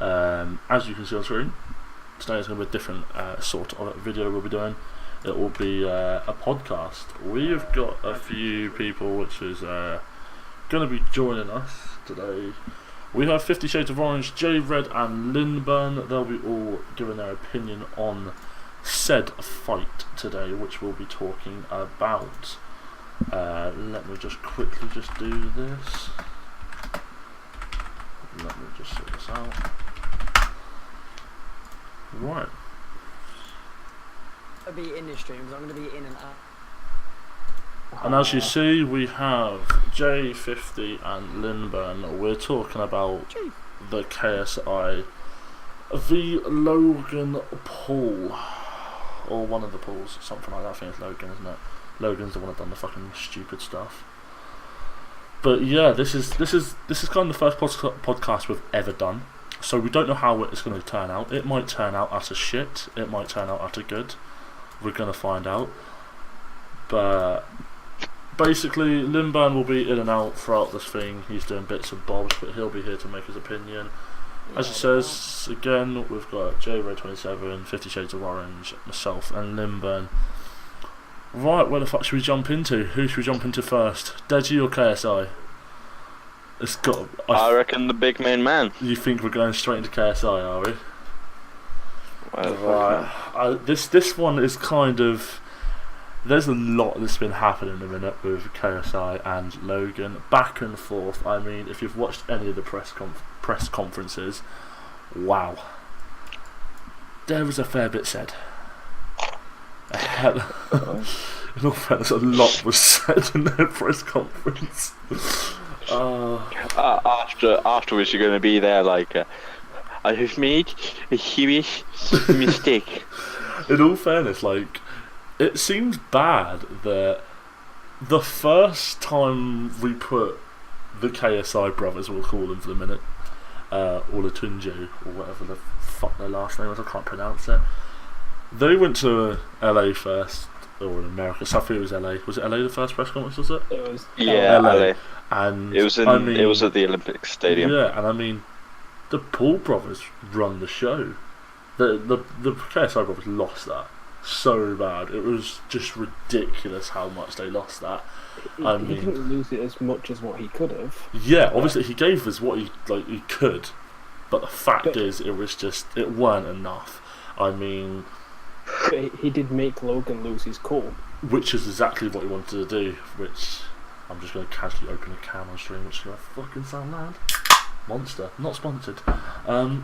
As you can see on screen, today is going to be a different sort of video we'll be doing. It will be a podcast. We've got a few people which is going to be joining us today. We have 50 Shades of Orange, J Red and Lindburn. They'll be all giving their opinion on said fight today, which we'll be talking about. Let me just quickly do this. Let me just sort this out. Right. I'll be in the streams. I'm going to be in and out. And as you see, we have J50 and Lindburn. We're talking about the KSI, the Logan pool, or one of the pools, something like that. I think it's Logan, isn't it? Logan's the one that done the fucking stupid stuff. But yeah, this is kind of the first podcast we've ever done, so we don't know how it's going to turn out. It might turn out utter shit. It might turn out utter good. We're going to find out. But basically, Lindburn will be in and out throughout this thing. He's doing bits and bobs, but he'll be here to make his opinion. As it says, again, we've got J Red 27, 50 Shades of Orange, myself, and Lindburn. Right, where the fuck should we jump into? Who should we jump into first? Deji or KSI? It's got. I reckon the big main man. You think we're going straight into KSI, are we? Well, right. This one is kind of. There's a lot that's been happening in a minute with KSI and Logan, back and forth. I mean, if you've watched any of the press conferences, wow, there was a fair bit said. In all fairness, a lot was said in their press conference. Afterwards, you're going to be there like, I have made a huge mistake. In all fairness, like, it seems bad that the first time we put the KSI brothers, we'll call them for the minute, Olatunji, or whatever the fuck their last name is, I can't pronounce it. They went to LA first, or in America. So I think it was LA. Was it LA the first press conference? Was it? It was. Yeah, LA. And it was it was at the Olympic Stadium. Yeah, and I mean, the Paul brothers run the show. The KSI brothers lost that so bad. It was just ridiculous how much they lost that. He didn't lose it as much as what he could have. Yeah, obviously he gave us what he could, but the fact is, it weren't enough. I mean. But he did make Logan lose his cool. Which is exactly what he wanted to do, which I'm just going to casually open a can on stream, which is going to fucking sound loud. Monster. Not sponsored. I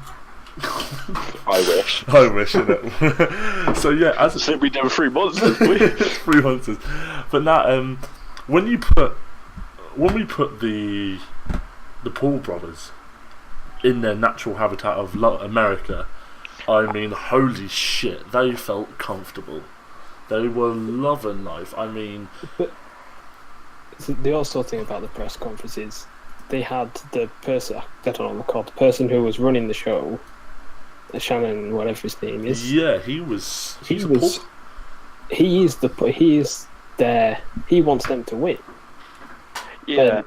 wish. I wish, innit? So yeah, as I we never free monsters, please. Free monsters. But now, when we put the Paul brothers in their natural habitat of America, I mean, holy shit, they felt comfortable. They were loving life. I mean... But the also thing about the press conferences, they had the person, I don't know what called, the person who was running the show, Shannon, whatever his name is. Yeah, he is there, he wants them to win. Yeah.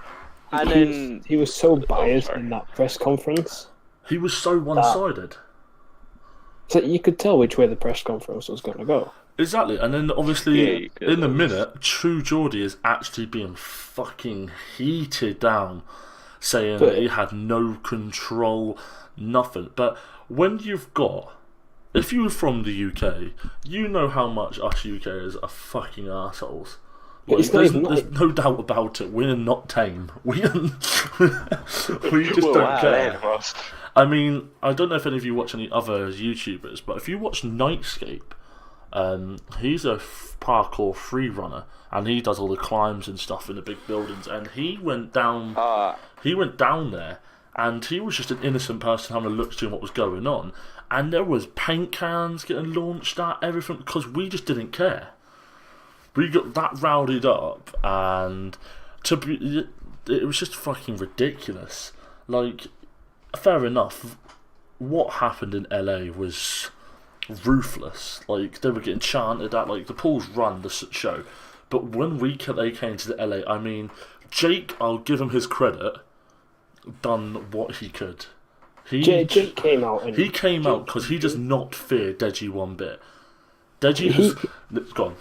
And then... He was so biased in that press conference. He was so one-sided. So you could tell which way the press conference was going to go. Exactly, and then obviously in the minute, True Geordie is actually being fucking heated down, saying that he had no control, nothing. But when if you were from the UK, you know how much us UKers are fucking assholes. Like, there's no doubt about it. We're not tame. We just don't care. I mean, I don't know if any of you watch any other YouTubers, but if you watch Nightscape, he's a parkour free runner, and he does all the climbs and stuff in the big buildings. And he went down. He went down there, and he was just an innocent person having a look to what was going on. And there was paint cans getting launched at everything because we just didn't care. We got that rowdied up, and it was just fucking ridiculous. Like, fair enough, what happened in LA was ruthless. Like, they were getting chanted at, like, the Pools run the show. But when they came to the LA, I mean, Jake, I'll give him his credit, done what he could. Jake came out and he came out because he does not fear Deji one bit. Deji has gone.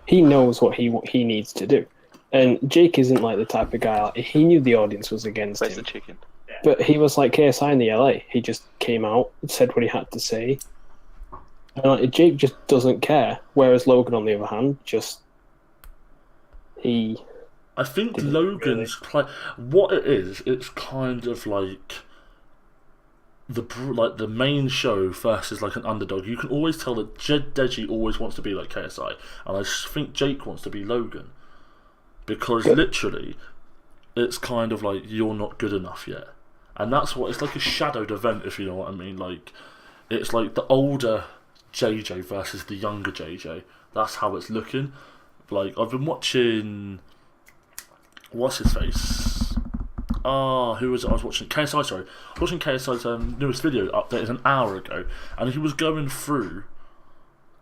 He knows what he needs to do, and Jake isn't like the type of guy. He knew the audience was against him. The chicken? But he was like KSI in the LA. He just came out and said what he had to say. And like, Jake just doesn't care. Whereas Logan, on the other hand, I think Logan's play. What it is, it's kind of like the main show versus like an underdog. You can always tell that Deji always wants to be like KSI, and I think Jake wants to be Logan, because literally, it's kind of like you're not good enough yet, and that's what it's like, a shadowed event, if you know what I mean. Like, it's like the older JJ versus the younger JJ. That's how it's looking. Like, I've been watching. What's his face? Who was it I was watching? KSI, sorry. I was watching KSI's newest video updated an hour ago, and he was going through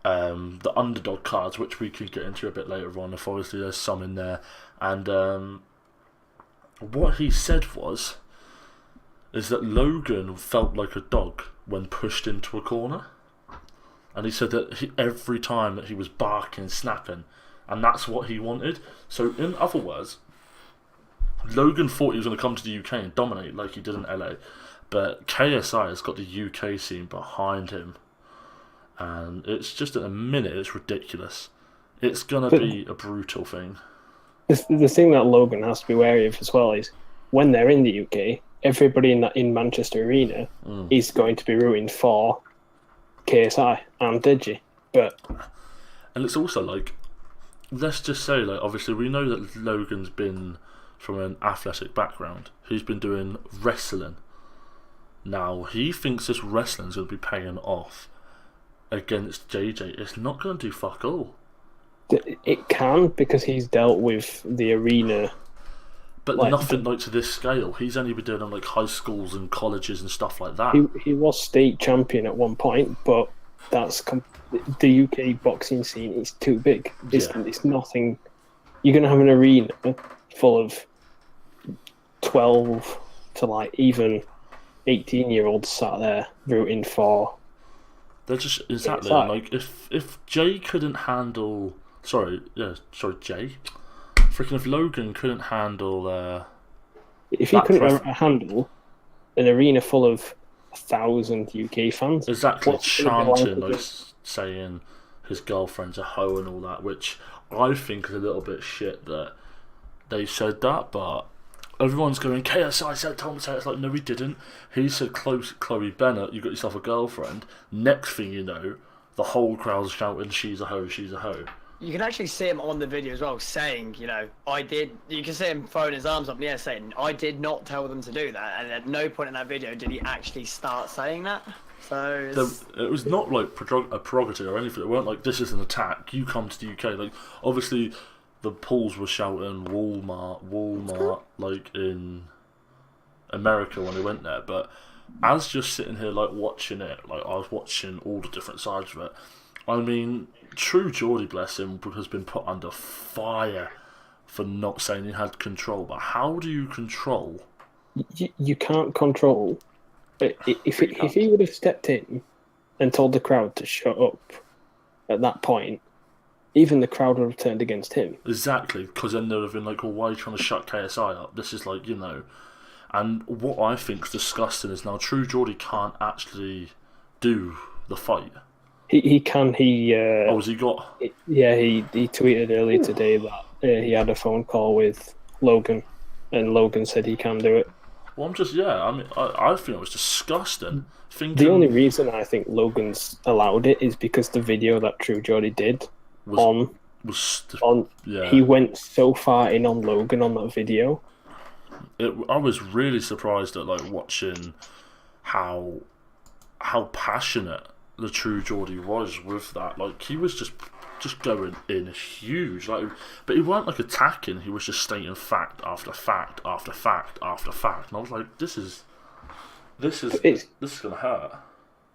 the underdog cards, which we can get into a bit later on, if obviously there's some in there. And what he said is that Logan felt like a dog when pushed into a corner. And he said that every time that he was barking, snapping, and that's what he wanted. So in other words, Logan thought he was going to come to the UK and dominate like he did in LA, but KSI has got the UK scene behind him, and it's just at a minute, it's ridiculous. It's going to be a brutal thing. The thing that Logan has to be wary of as well is when they're in the UK, everybody in Manchester Arena is going to be rooting for KSI and Deji. And it's also like, let's just say, like, obviously we know that Logan's been from an athletic background. He's been doing wrestling. Now, he thinks this wrestling's going to be paying off against JJ. It's not going to do fuck all. It can, because he's dealt with the arena. But nothing like to this scale. He's only been doing it in like high schools and colleges and stuff like that. He was state champion at one point, but that's the UK boxing scene is too big. It's nothing. You're going to have an arena full of 12 to like even 18-year-olds sat there rooting for. They're just exactly like, if Jay couldn't handle, Jay. Freaking if Logan couldn't handle, if he couldn't handle an arena full of 1,000 UK fans, exactly, chanting, like saying his girlfriend's a hoe and all that, which I think is a little bit shit that they said that, but everyone's going, KSI said Tom said, it's like, no, he didn't. He said, Chloe Bennett, you got yourself a girlfriend. Next thing you know, the whole crowd's shouting, she's a hoe, she's a hoe. You can actually see him on the video as well, saying, you know, you can see him throwing his arms up in the air saying, I did not tell them to do that. And at no point in that video did he actually start saying that. So it was not like a prerogative or anything. It weren't like, this is an attack, you come to the UK. Like, obviously, the Pauls were shouting Walmart, like in America when they went there. But as just sitting here, like, watching it, like, I was watching all the different sides of it. I mean, True Geordie, bless him, has been put under fire for not saying he had control. But how do you control? You can't control. If he would have stepped in and told the crowd to shut up at that point, even the crowd would have turned against him. Exactly, because then they would have been like, well, why are you trying to shut KSI up? This is like, you know. And what I think is disgusting is now True Geordie can't actually do the fight. He can. Has he got? Yeah, he tweeted earlier today that he had a phone call with Logan, and Logan said he can do it. Well, I think it was disgusting. The only reason I think Logan's allowed it is because the video that True Geordie did he went so far in on Logan on that video. I was really surprised at like watching how passionate the True Geordie was with that. Like, he was just going in huge, like, but he weren't like attacking. He was just stating fact after fact after fact after fact, and I was like, this is gonna hurt.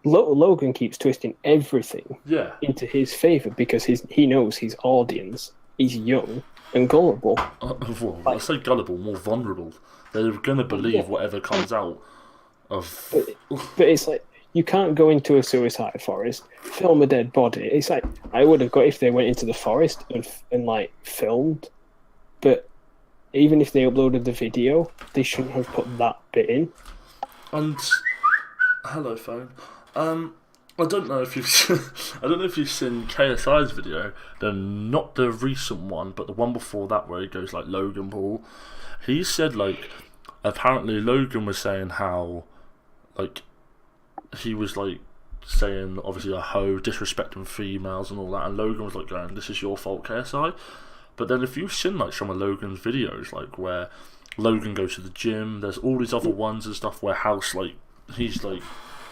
Logan keeps twisting everything into his favour because he knows his audience is young and gullible. Well, I say gullible, more vulnerable. They're gonna believe whatever comes out. of. But it's like you can't go into a suicide forest, film a dead body. It's like I would have got if they went into the forest and like filmed, but even if they uploaded the video, they shouldn't have put that bit in. And hello, phone. I don't know if you've I don't know if you've seen KSI's video. Not the recent one, but the one before that where he goes like Logan Paul. He said like apparently Logan was saying how like he was like saying obviously a hoe, disrespecting females and all that, and Logan was like going, "This is your fault, KSI." But then if you've seen like some of Logan's videos, like where Logan goes to the gym, there's all these other ones and stuff where House like he's like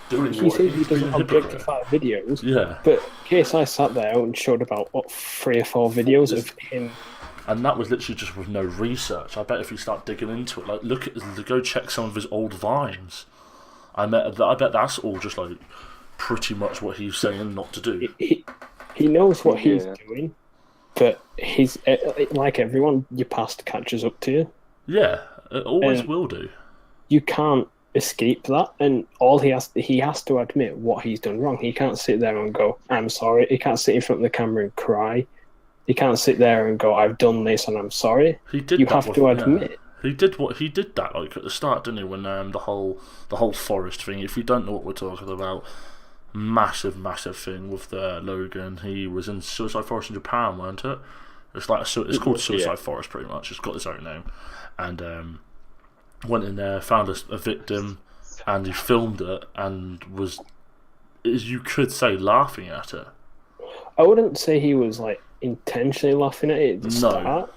doing. He says he doesn't objectify videos. Yeah. But KSI sat there and showed about 3 or 4 videos of him. And that was literally just with no research. I bet if you start digging into it, like go check some of his old vines. I bet that's all just like pretty much what he's saying not to do. He knows what he's doing, but he's like everyone. Your past catches up to you. Yeah, it always will do. You can't escape that, and he has to admit what he's done wrong. He can't sit there and go, "I'm sorry." He can't sit in front of the camera and cry. He can't sit there and go, "I've done this and I'm sorry." He did. You have to admit. He did that like at the start, didn't he? When the whole forest thing. If you don't know what we're talking about, massive thing with Logan. He was in Suicide Forest in Japan, weren't it? It's called Suicide Forest pretty much. It's got its own name, and went in there, found a victim, and he filmed it and was, as you could say, laughing at it. I wouldn't say he was like intentionally laughing at it at the start.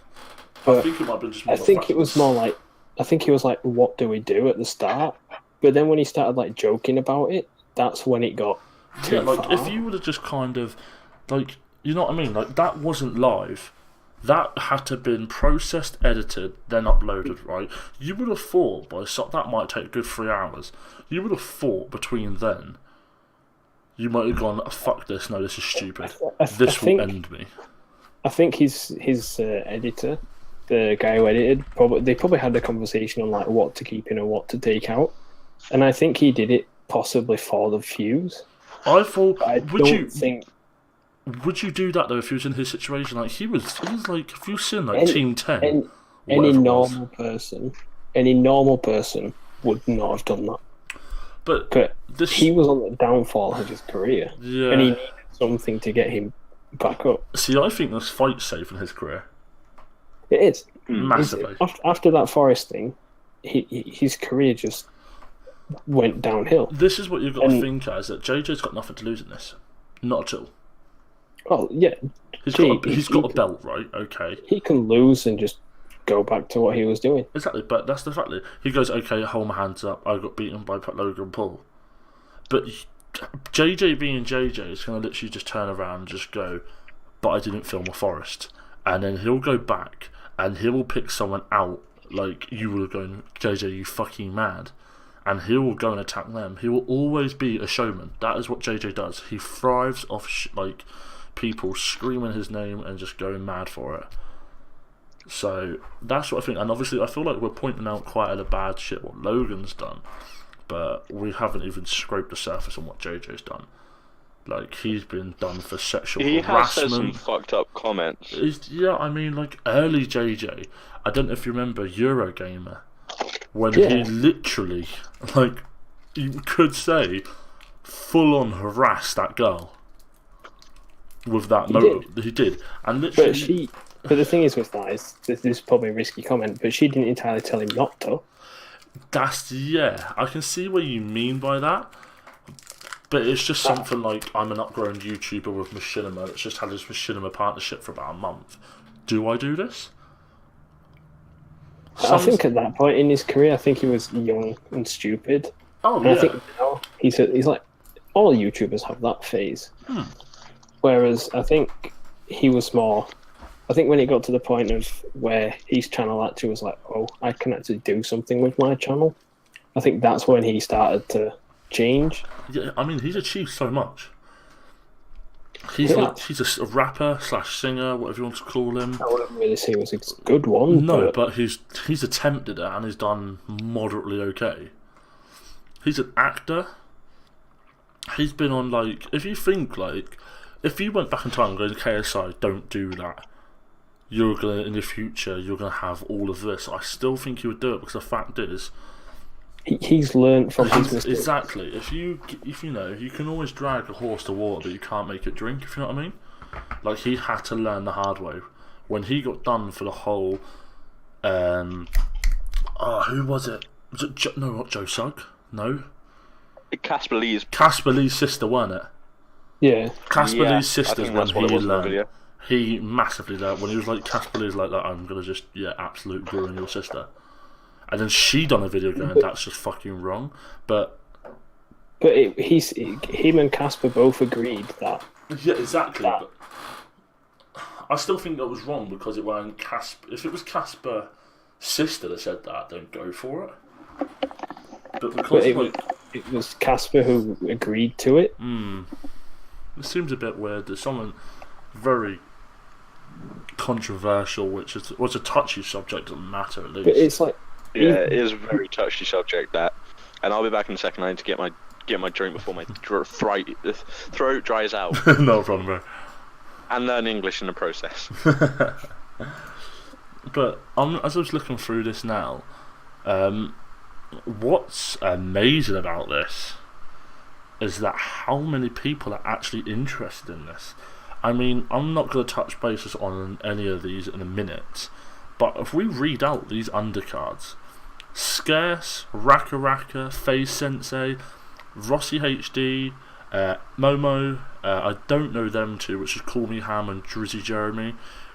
But I think it might have been just I think it was more like, I think he was like, "What do we do?" at the start. But then when he started like joking about it, that's when it got too far. If you would have just kind of, like, you know what I mean? Like, that wasn't live. That had to have been processed, edited, then uploaded, right? You would have thought, that might take a good 3 hours. You would have thought between then, you might have gone, "Fuck this, no, this is stupid. This will end me." I think his editor, the guy who edited, they probably had a conversation on like what to keep in and what to take out, and I think he did it possibly for the views. I thought, would you do that though if you was in his situation? Like he was like, if you seen like Team 10, any normal person would not have done that. But he was on the downfall of his career, and he needed something to get him back up. See, I think this fight's saving his career. It is massively. After that Forest thing, his career just went downhill. This is what you've got to think as that JJ's got nothing to lose in this, not at all. Oh yeah, he's got a belt, right? Okay, he can lose and just go back to what he was doing. Exactly, but that's the fact that he goes, "Okay, hold my hands up. I got beaten by Logan Paul," but JJ being JJ is going to literally just turn around and just go, "But I didn't film a forest," and then he'll go back and he will pick someone out like you would have gone, "JJ, you fucking mad," and he will go and attack them. He will always be a showman. That is what JJ does. He thrives off like people screaming his name and just going mad for it. So that's what I think, and obviously I feel like we're pointing out quite a lot of bad shit what Logan's done, but we haven't even scraped the surface on what JJ's done. Like, he's been done for sexual harassment. He has said some fucked up comments. Yeah, I mean, like, early JJ, I don't know if you remember Eurogamer, when he literally, like, you could say, full on harassed that girl with that motive. He did. And literally. But the thing is with that is, this is probably a risky comment, but she didn't entirely tell him not to. I can see what you mean by that. But it's just something like, I'm an upgrown YouTuber with Machinima that's just had his Machinima partnership for about a month. Do I do this? I think at that point in his career, I think he was young and stupid. Oh, yeah. I think now he's like, all YouTubers have that phase. Whereas I think he was more... I think when it got to the point of where his channel actually was like, "Oh, I can actually do something with my channel," I think that's when he started to change. Yeah, I mean, he's achieved so much. He's a rapper / singer, whatever you want to call him. I wouldn't really say he was a good one. No, but he's attempted it and he's done moderately okay. He's an actor. He's been on, like, if you think, like, if you went back in time and go to KSI, don't do that. You're gonna, in the future, you're gonna have all of this. I still think he would do it because the fact is, he's learned from his mistakes. Exactly. If you know, you can always drag a horse to water, but you can't make it drink. If you know what I mean. Like, he had to learn the hard way. When he got done for the whole, who was it? Was it not Joe Sugg? No. Casper Lee's sister, wasn't it? Yeah. Casper Lee's sister's when he learned. He massively learned when he was like, Casper Lee's like that. I'm gonna just absolute ruin your sister. And then she done a video going, that's just fucking wrong. But him and Casper both agreed that. Yeah, exactly. But I still think that was wrong because it wasn't Casper. If it was Casper's sister that said that, then go for it. But because it was Casper who agreed to it. It seems a bit weird. There's something very controversial, which was a touchy subject. Doesn't matter at least. But it's like, it is a very touchy subject, that. And I'll be back in a second. I need to get my drink before my throat dries out. No problem, bro. And learn English in the process. But as I was looking through this now, what's amazing about this is that how many people are actually interested in this. I mean, I'm not going to touch bases on any of these in a minute, but if we read out these undercards, Scarce, Raka Raka, FaZe Sensei, Rossi HD, Momo, I don't know them two, which is Call Me Ham and Drizzy Jeremy,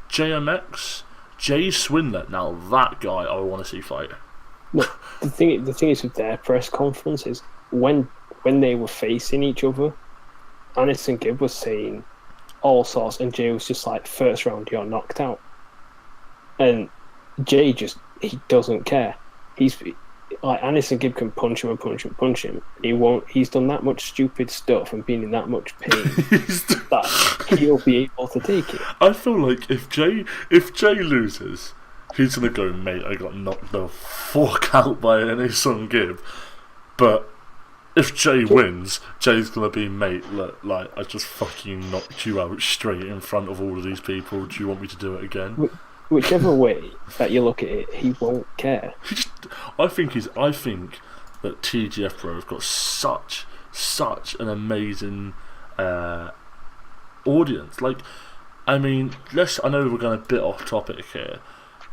JMX, Jay Swindler. Now that guy I want to see fight. Look, the thing is with their press conference is when they were facing each other, Anis and Gibb was saying all sorts, and Jay was just like, first round you're knocked out, and Jay he doesn't care. He's like, Anis and Gibb can punch him and punch him and punch him. He won't. He's done that much stupid stuff and been in that much pain that he'll be able to take it. I feel like if Jay loses, he's gonna go, mate, I got knocked the fuck out by Anis and Gibb. But if Jay wins, Jay's gonna be, mate, look, like, I just fucking knocked you out straight in front of all of these people. Do you want me to do it again? Whichever way that you look at it, he won't care. I think that TGF Bro have got such an amazing audience. Like, I mean, I know we're going a bit off topic here,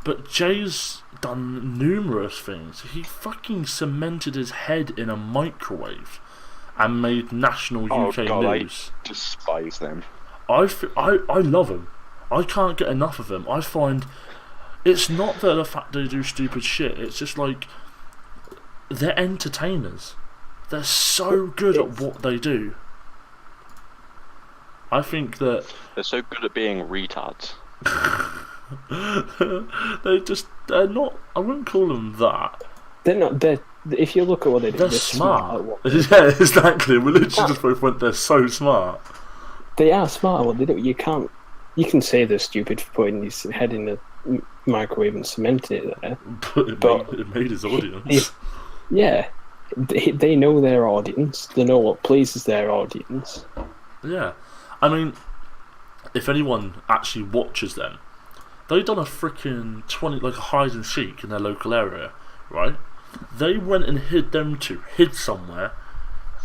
but Jay's done numerous things. He fucking cemented his head in a microwave and made national UK news. I despise them. I love him. I can't get enough of them. I find it's not that the fact they do stupid shit. It's just like they're entertainers. They're so good at what they do. I think that they're so good at being retards. they're not. I wouldn't call them that. They're not. If you look at what they do, they're smart. Yeah, exactly. We literally just both went. They're so smart. They are smart at what they do. You can say they're stupid for putting his head in the microwave and cementing it there. But it made his audience. They know their audience. They know what pleases their audience. Yeah. I mean, if anyone actually watches them, they've done a freaking a hide and seek in their local area, right? They went and hid somewhere,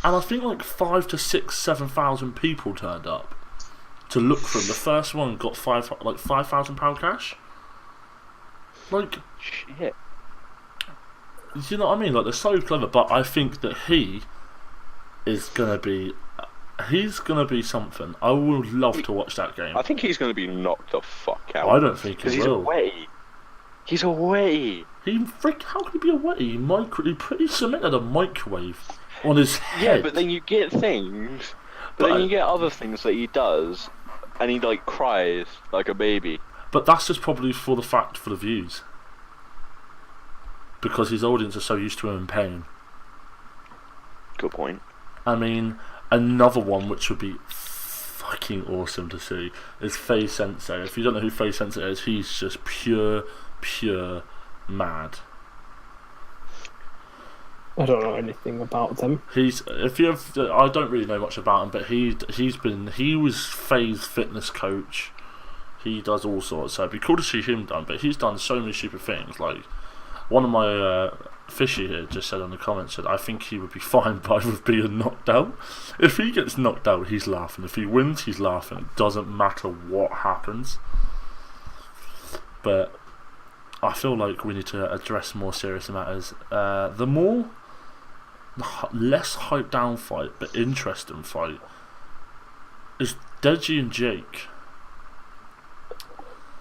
and I think like 5,000 to 7,000 people turned up to look for him. The first one got £5,000 cash. Like, shit. You know what I mean? Like, they're so clever, but I think that he's gonna be something. I would love to watch that game. I think he's gonna be knocked the fuck out. I don't think he will. He's away. How can he be away? He cemented a microwave on his head. Yeah, but then you get things. Then you get other things that he does, and he like cries like a baby. But that's just probably for the views. Because his audience are so used to him in pain. Good point. I mean, another one which would be fucking awesome to see is FaZe Sensei. If you don't know who FaZe Sensei is, he's just pure mad. I don't know anything about them. I don't really know much about him, but he was Faye's fitness coach. He does all sorts, so it'd be cool to see him done. But he's done so many stupid things. Like one of my fishy here just said in the comments that I think he would be fine with being knocked out. If he gets knocked out, he's laughing. If he wins, he's laughing. It doesn't matter what happens. But I feel like we need to address more serious matters. The less hyped down fight, but interesting fight is Deji and Jake.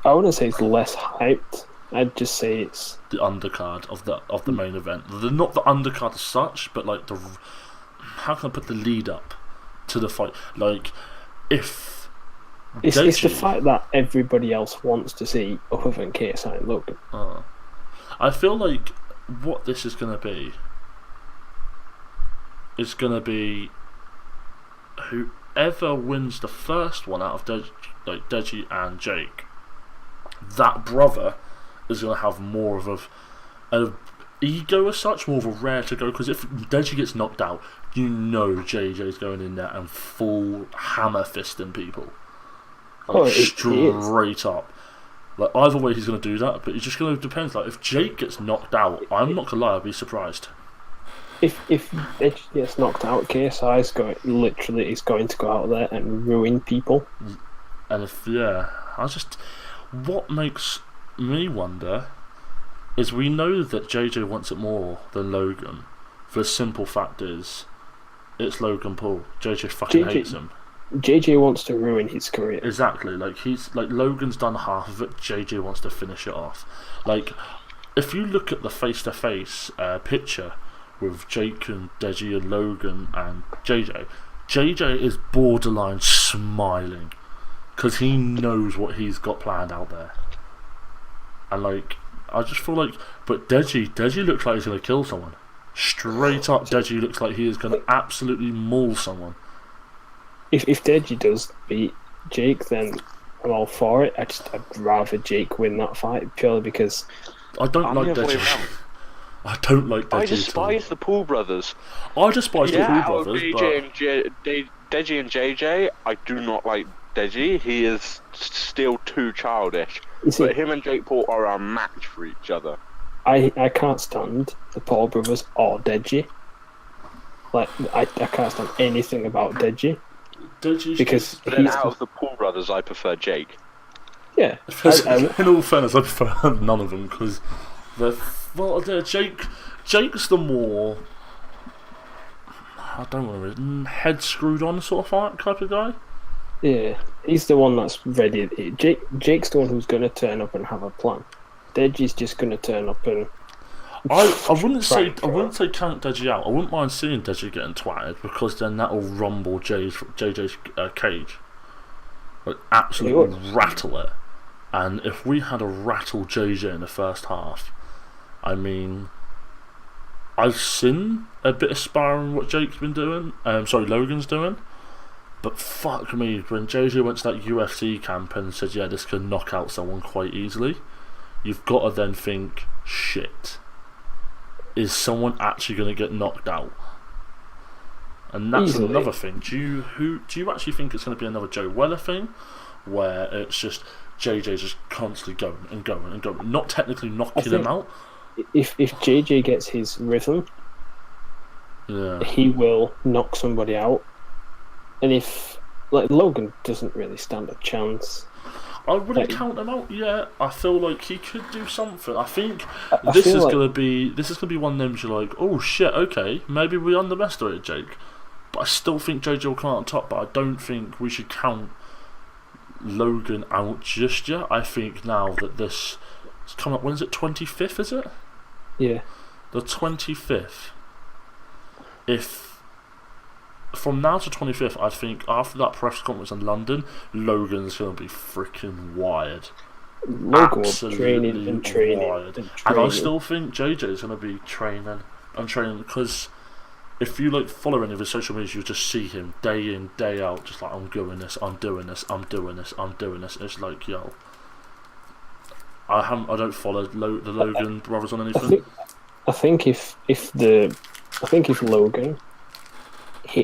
I wouldn't say it's less hyped. I'd just say it's the undercard of the main event. Not the undercard as such, but like how can I put the lead up to the fight? Like if it's the fight that everybody else wants to see, other than KSI and Logan. I feel like what this is going to be is going to be whoever wins the first one out of Deji and Jake. That brother is going to have more of a ego as such, more of a rare to go, because if Deji gets knocked out, you know JJ's going in there and full hammer fisting people. Like, straight up. Like either way he's going to do that, but it's just going to depend. Like if Jake gets knocked out, I'm not going to lie, I'd be surprised. If Deji gets knocked out, KSI is going to go out there and ruin people. And what makes me wonder is we know that JJ wants it more than Logan. The simple fact is, it's Logan Paul. JJ fucking hates him. JJ wants to ruin his career. Exactly. Like Logan's done half of it. JJ wants to finish it off. Like if you look at the face-to-face picture with Jake and Deji and Logan and JJ is borderline smiling because he knows what he's got planned out there. And like I just feel like, but Deji looks like he's gonna kill someone. Straight up, Deji looks like he is gonna absolutely maul someone. If Deji does beat Jake, then I'm all for it. I'd rather Jake win that fight purely because I don't like Deji. I don't like Deji. I despise the Paul brothers. I despise the Paul brothers. Deji and JJ, I do not like Deji. He is still too childish. But him and Jake Paul are a match for each other. I can't stand the Paul brothers or Deji. Like I can't stand anything about Deji. Because out of the Paul brothers, I prefer Jake. Yeah. In all fairness, I prefer none of them because Jake's the more, I don't want to head screwed on sort of type of guy. Yeah, he's the one that's ready. Jake's the one who's going to turn up and have a plan. Deji's just going to turn up and. I wouldn't say count Deji out. I wouldn't mind seeing Deji getting twatted because then that'll rumble JJ's cage, like absolutely rattle it. And if we had a rattle JJ in the first half, I mean, I've seen a bit of sparring what Jake's been doing. Logan's doing. But fuck me, when JJ went to that UFC camp and said, "Yeah, this can knock out someone quite easily," you've got to then think, shit. Is someone actually going to get knocked out? And that's another thing. Do you actually think it's going to be another Joe Weller thing, where it's just JJ just constantly going and going and going, not technically knocking him out? If JJ gets his rhythm, he will knock somebody out. And if Logan doesn't really stand a chance. I wouldn't count him out yet. I feel like he could do something. I think this is gonna be one of them. You're like, oh shit, okay, maybe we underestimated Jake, but I still think JJ will come out on top. But I don't think we should count Logan out just yet. I think now that this is coming up, when is it? 25th, is it? Yeah. The 25th. If from now to 25th, I think after that press conference in London, Logan's going to be freaking wired. Logan will training. And I still think JJ's going to be training because if you follow any of his social media, you just see him day in, day out, just like, I'm doing this, I'm doing this, I'm doing this, I'm doing this. It's like, yo, I don't follow the Logan brothers on anything. I think if the if Logan,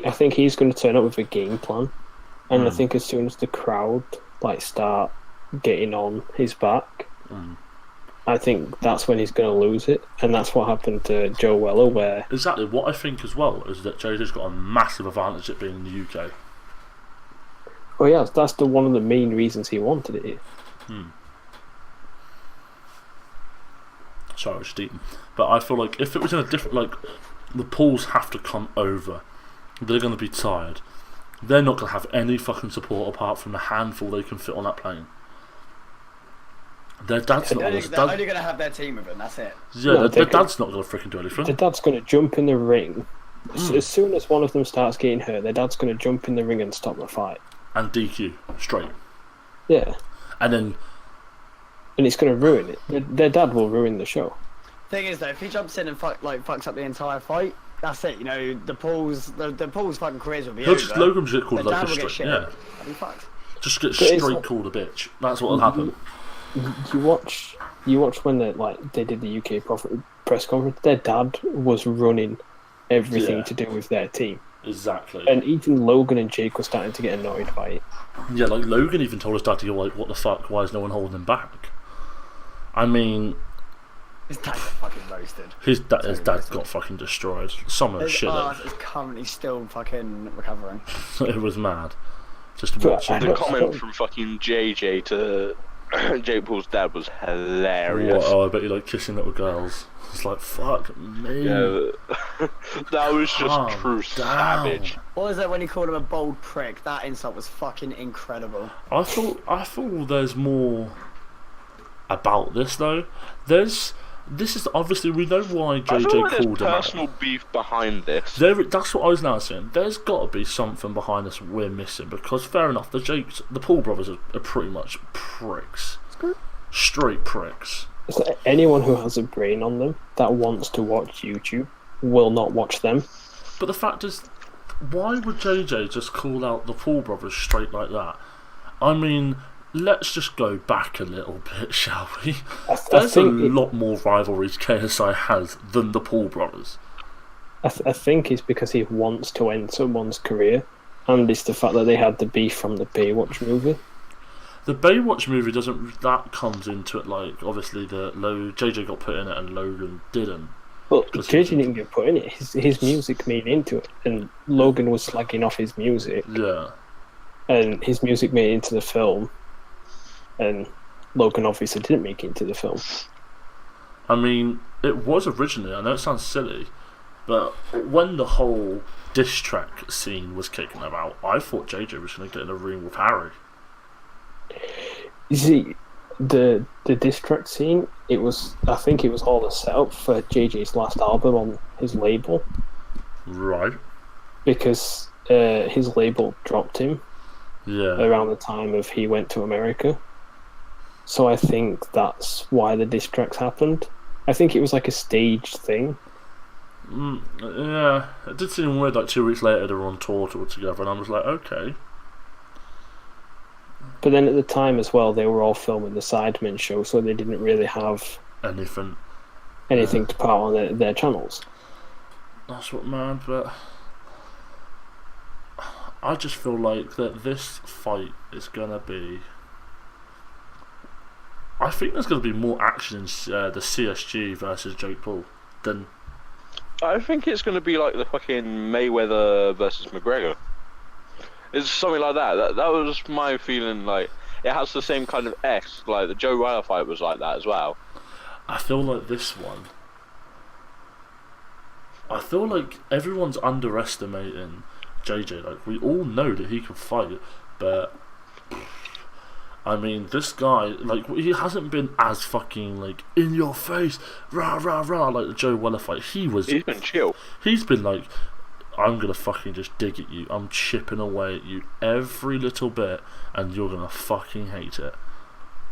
I think he's going to turn up with a game plan, and I think as soon as the crowd start getting on his back, I think that's when he's going to lose it, and that's what happened to Joe Weller. Where exactly what I think as well is that JJ's got a massive advantage at being in the UK. Oh yeah, that's one of the main reasons he wanted it here. Sorry, I was just eating. But I feel like if it was in a different, the Pauls have to come over. They're going to be tired. They're not going to have any fucking support apart from the handful they can fit on that plane. Their dad's not. They're only going to have their team with them. That's it. Yeah, no, their dad's not going to freaking do anything. The dad's going to jump in the ring. As soon as one of them starts getting hurt, their dad's going to jump in the ring and stop the fight. And DQ straight. Yeah. And it's going to ruin it. Their dad will ruin the show. Thing is, though, if he jumps in and fucks up the entire fight, that's it. The Paul's fucking careers will be over. Logan just get called a straight. Yeah. Fucked. Just get straight called a bitch. That's what'll happen. You watch when they did the UK press conference. Their dad was running everything to do with their team. Exactly. And even Logan and Jake were starting to get annoyed by it. Yeah, Logan even told his dad to go what the fuck? Why is no one holding him back? I mean, his dad got fucking roasted. His dad got fucking destroyed. Some of the shit. Is currently still fucking recovering. It was mad. Just watching. The comment from fucking JJ to Jake Paul's dad was hilarious. What? Oh, I bet you like kissing little girls. It's like, fuck me. Yeah, that was just true savage. What was that when he called him a bold prick? That insult was fucking incredible. I feel there's more about this though. This is obviously, we know why JJ called him out. Personal beef behind this. That's what I was now saying. There's got to be something behind this we're missing, because fair enough, the Paul brothers are pretty much pricks, straight pricks. It's like anyone who has a brain on them that wants to watch YouTube will not watch them. But the fact is, why would JJ just call out the Paul brothers straight like that? I mean, let's just go back a little bit, shall we? There's a lot more rivalries KSI has than the Paul brothers. I think it's because he wants to end someone's career, and it's the fact that they had the beef from the Baywatch movie. The Baywatch movie that comes into it, obviously JJ got put in it and Logan didn't. Well, JJ didn't get put in it. His music made into it, and Logan was slagging off his music. Yeah. And his music made it into the film, and Logan obviously didn't make it into the film. I mean, it was originally, I know it sounds silly, but when the whole diss track scene was kicking about, I thought JJ was going to get in a room with Harry. You see, the diss track scene, I think it was all a setup for JJ's last album on his label. Right. Because his label dropped him around the time of he went to America. So I think that's why the diss tracks happened. I think it was like a staged thing. Yeah, it did seem weird, 2 weeks later they were on tour together, and I was like, okay. But then at the time as well, they were all filming the Sidemen show, so they didn't really have anything to put out on their channels. That's what, man, but I just feel like that this fight is gonna be. I think there's gonna be more action in the CSG versus Jake Paul than. I think it's gonna be like the fucking Mayweather versus McGregor. It's something like that. That was my feeling. It has the same kind of X. Like the Joe Wilder fight was like that as well. I feel like this one. I feel like everyone's underestimating JJ. We all know that he can fight, but I mean, this guy, he hasn't been as fucking in your face, rah rah rah, like the Joe Wilder fight. He's been chill. He's been I'm gonna fucking just dig at you. I'm chipping away at you every little bit, and you're gonna fucking hate it.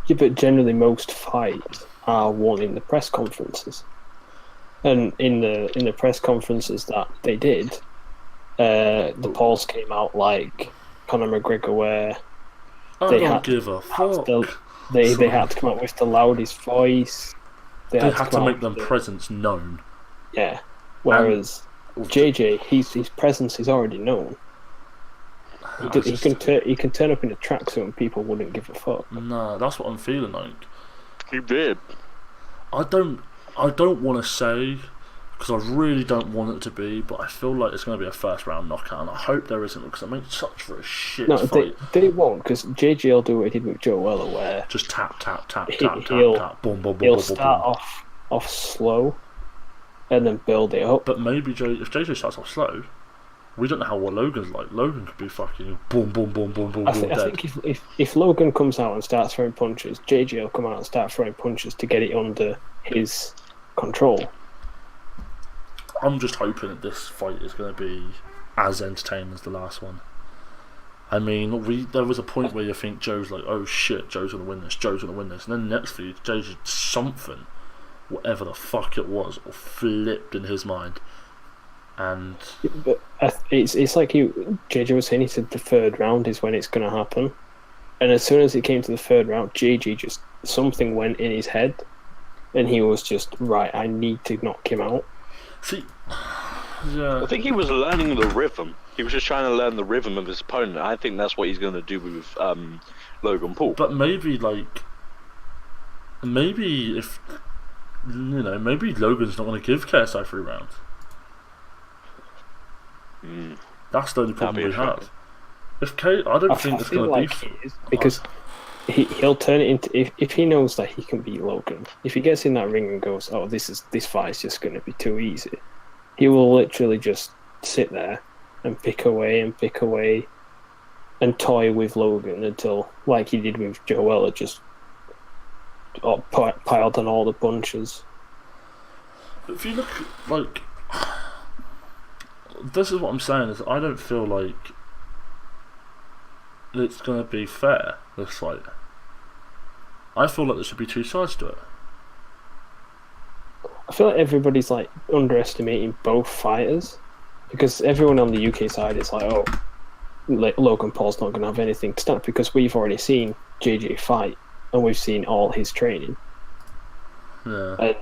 Yeah, but generally most fights are won in the press conferences, and in the press conferences that they did, the polls came out like Conor McGregor, where they don't give a fuck. They had to come up with the loudest voice. They had to make their presence known. Yeah, whereas. JJ, his presence is already known. He can turn up in a tracksuit and people wouldn't give a fuck. No, that's what I'm feeling like. He did. I don't want to say, because I really don't want it to be, but I feel like it's going to be a first round knockout, and I hope there isn't, because it makes such for a shit fight. They won't, because JJ will do what he did with Joe Weller, where just tap, boom, boom, he'll start off slow, and then build it up. But maybe if JJ starts off slow, we don't know how what Logan's like. Logan could be fucking boom, dead. I think if Logan comes out and starts throwing punches, JJ will come out and start throwing punches to get it under his control. I'm just hoping that this fight is going to be as entertaining as the last one. I mean, there was a point where you think Joe's like, oh shit, Joe's going to win this, and then next feud, JJ something, whatever the fuck it was, or flipped in his mind. And but it's like JJ was saying, he said the third round is when it's going to happen, and as soon as it came to the third round, JJ just something went in his head, and he was just right. I need to knock him out. See, yeah. I think he was learning the rhythm. He was just trying to learn the rhythm of his opponent. I think that's what he's going to do with Logan Paul. But maybe if maybe Logan's not going to give KSI 3 rounds. That's the only problem we have. I don't think it's going to be because he'll turn it into if he knows that he can beat Logan. If he gets in that ring and goes, "Oh, this fight is just going to be too easy," he will literally just sit there and pick away and toy with Logan until, like he did with Joe Weller, just piled on all the punches. If you look this is what I'm saying, is I don't feel like it's going to be fair, this fight. I feel like there should be 2 sides to it. I feel like everybody's like underestimating both fighters, because everyone on the UK side is like, oh, Logan Paul's not going to have anything to start, because we've already seen JJ fight and we've seen all his training. Yeah. And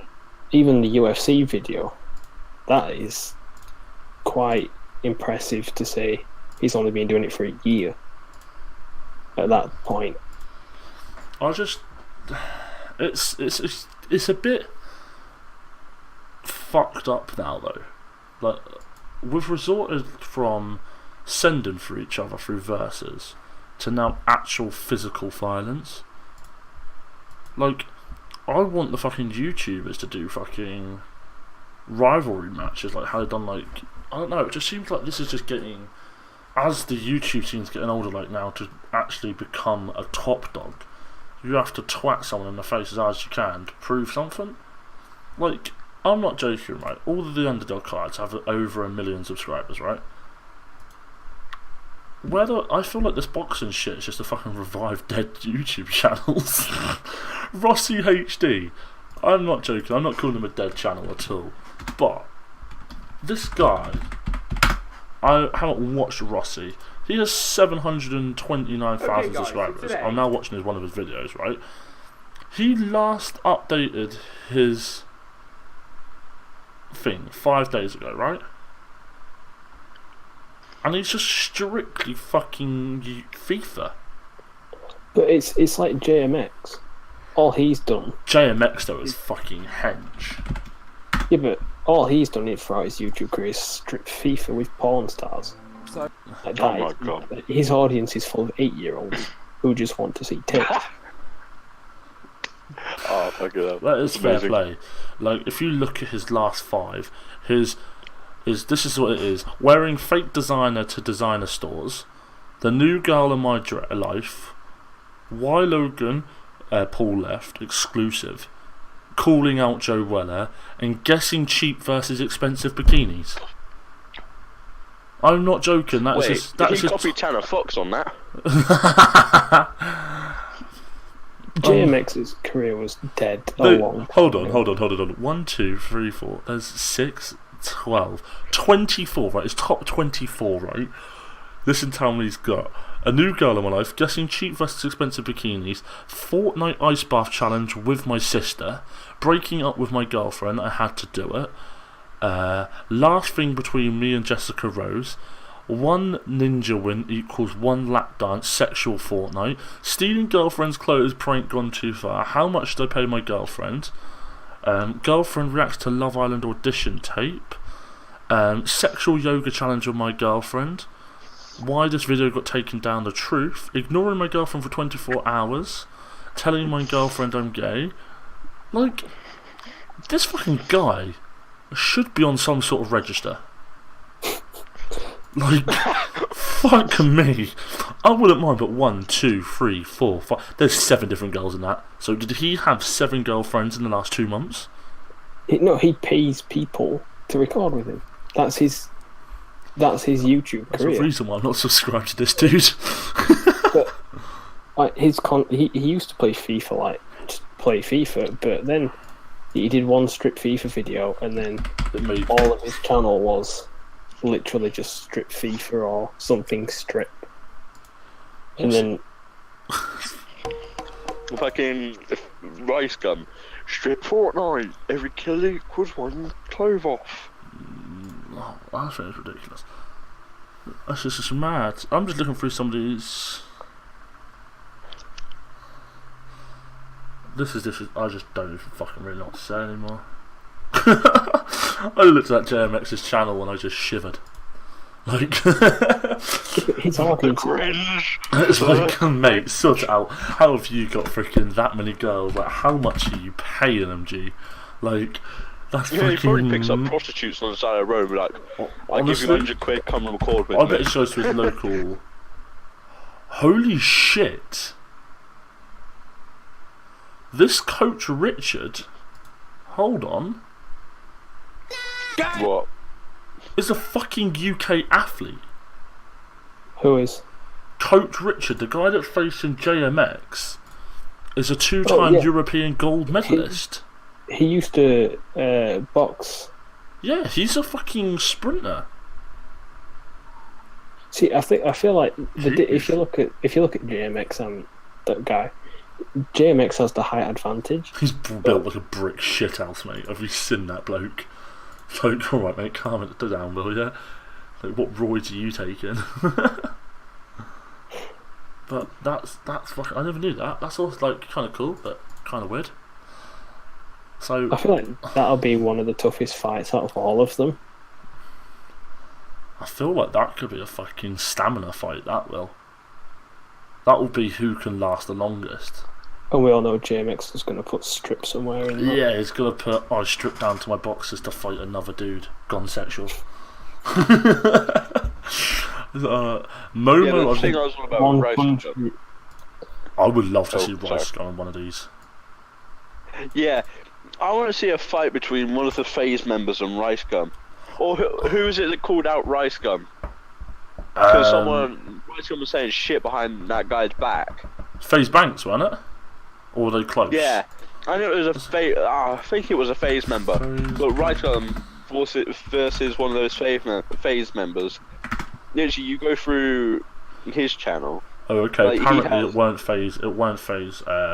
even the UFC video, that is quite impressive to say he's only been doing it for a year at that point. It's a bit fucked up now though. Like, we've resorted from sending for each other through verses to now actual physical violence. Like, I want the fucking YouTubers to do fucking rivalry matches, like how they've done, like, I don't know, it just seems like this is just getting, as the YouTube scene's getting older, like now, to actually become a top dog, you have to twat someone in the face as hard as you can to prove something. Like, I'm not joking, right? All of the underdog cards have over 1 million subscribers, right? I feel like this boxing shit is just a fucking revived dead YouTube channels. Rossi HD. I'm not joking, I'm not calling him a dead channel at all. But this guy, I haven't watched Rossi. He has 729,000 subscribers. I'm now watching one of his videos, right? He last updated his thing 5 days ago, right? And he's just strictly fucking FIFA. But it's like JMX. All he's done. JMX though is fucking hench. Yeah, but all he's done throughout his YouTube career is strip FIFA with porn stars. Oh my god. His audience is full of 8-year-olds who just want to see tits. Oh, fuck it up. That is fair play. Like, if you look at his last 5, this is what it is: wearing fake designer to designer stores, the new girl in my life, why Logan Paul left exclusive, calling out Joe Weller, and guessing cheap versus expensive bikinis. I'm not joking. That's just did he copy Tanner Fox on that? JMX's career was dead a long time Hold on. 1, 2, 3, 4. There's 6, 12, 24. Right, it's top 24. Right. Listen to how many he's got. A new girl in my life, guessing cheap versus expensive bikinis, Fortnite ice bath challenge with my sister, breaking up with my girlfriend, I had to do it, Last thing between me and Jessica Rose. 1 ninja win equals 1 lap dance, sexual Fortnite. Stealing girlfriend's clothes, prank gone too far. How much did I pay my girlfriend? Girlfriend reacts to Love Island audition tape. Sexual yoga challenge with my girlfriend. Why this video got taken down, the truth. Ignoring my girlfriend for 24 hours. Telling my girlfriend I'm gay. Like, this fucking guy should be on some sort of register. Like, fuck me. I wouldn't mind, but 1, 2, 3, 4, 5. There's 7 different girls in that. So did he have 7 girlfriends in the last 2 months? No, he pays people to record with him. That's his YouTube That's career. the reason why I'm not subscribed to this dude. But like he used to play FIFA, like just play FIFA, but then he did one strip FIFA video, and then all of his channel was literally just strip FIFA or something strip. And then fucking rice gum, strip Fortnite. Every kill equals 1 clove off. Oh, that sounds ridiculous. That's just mad. I'm just looking through somebody's. This is. I just don't even fucking really know what to say anymore. I looked at JMX's channel and I just shivered. Like, he's talking Cringe. it's like, mate, sort it out. How have you got freaking that many girls? Like, how much are you paying them, G? Like, that's Yeah, he probably picks up prostitutes on the side of the road and be like, I'll give you 100 quid, come and record with I me. bet it goes to his local. Holy shit! This Coach Richard, hold on, What? is a fucking UK athlete. Who is? Coach Richard, the guy that faced in JMX, is a 2-time European gold medalist. He used to box. Yeah, he's a fucking sprinter. See, I feel like if you look at JMX and that guy, JMX has the height advantage. He's built like a brick shithouse, mate. Have you seen that bloke? Like, alright, mate, calm it down, will ya? Like, what roids are you taking? But that's fucking. I never knew that. That's all like kind of cool, but kind of weird. So I feel like that'll be one of the toughest fights out of all of them. I feel like that could be a fucking stamina fight. That will be who can last the longest. And we all know JMX is going to put strip somewhere in that. Yeah, he's gonna put I stripped down to my boxers to fight another dude. Gone sexual. Momo, the thing I was on about Rice Gum. I would love to see Rice go on one of these. Yeah, I want to see a fight between one of the FaZe members and Rice Gum. Or who is it that called out Rice Gum? Because Rice Gum was saying shit behind that guy's back. FaZe Banks, wasn't it? Or were they close? Yeah, I know it was a FaZe. I think it was a FaZe member. But Rice Gum versus one of those FaZe members. Literally, you go through his channel. Oh, okay. Like, apparently, it weren't FaZe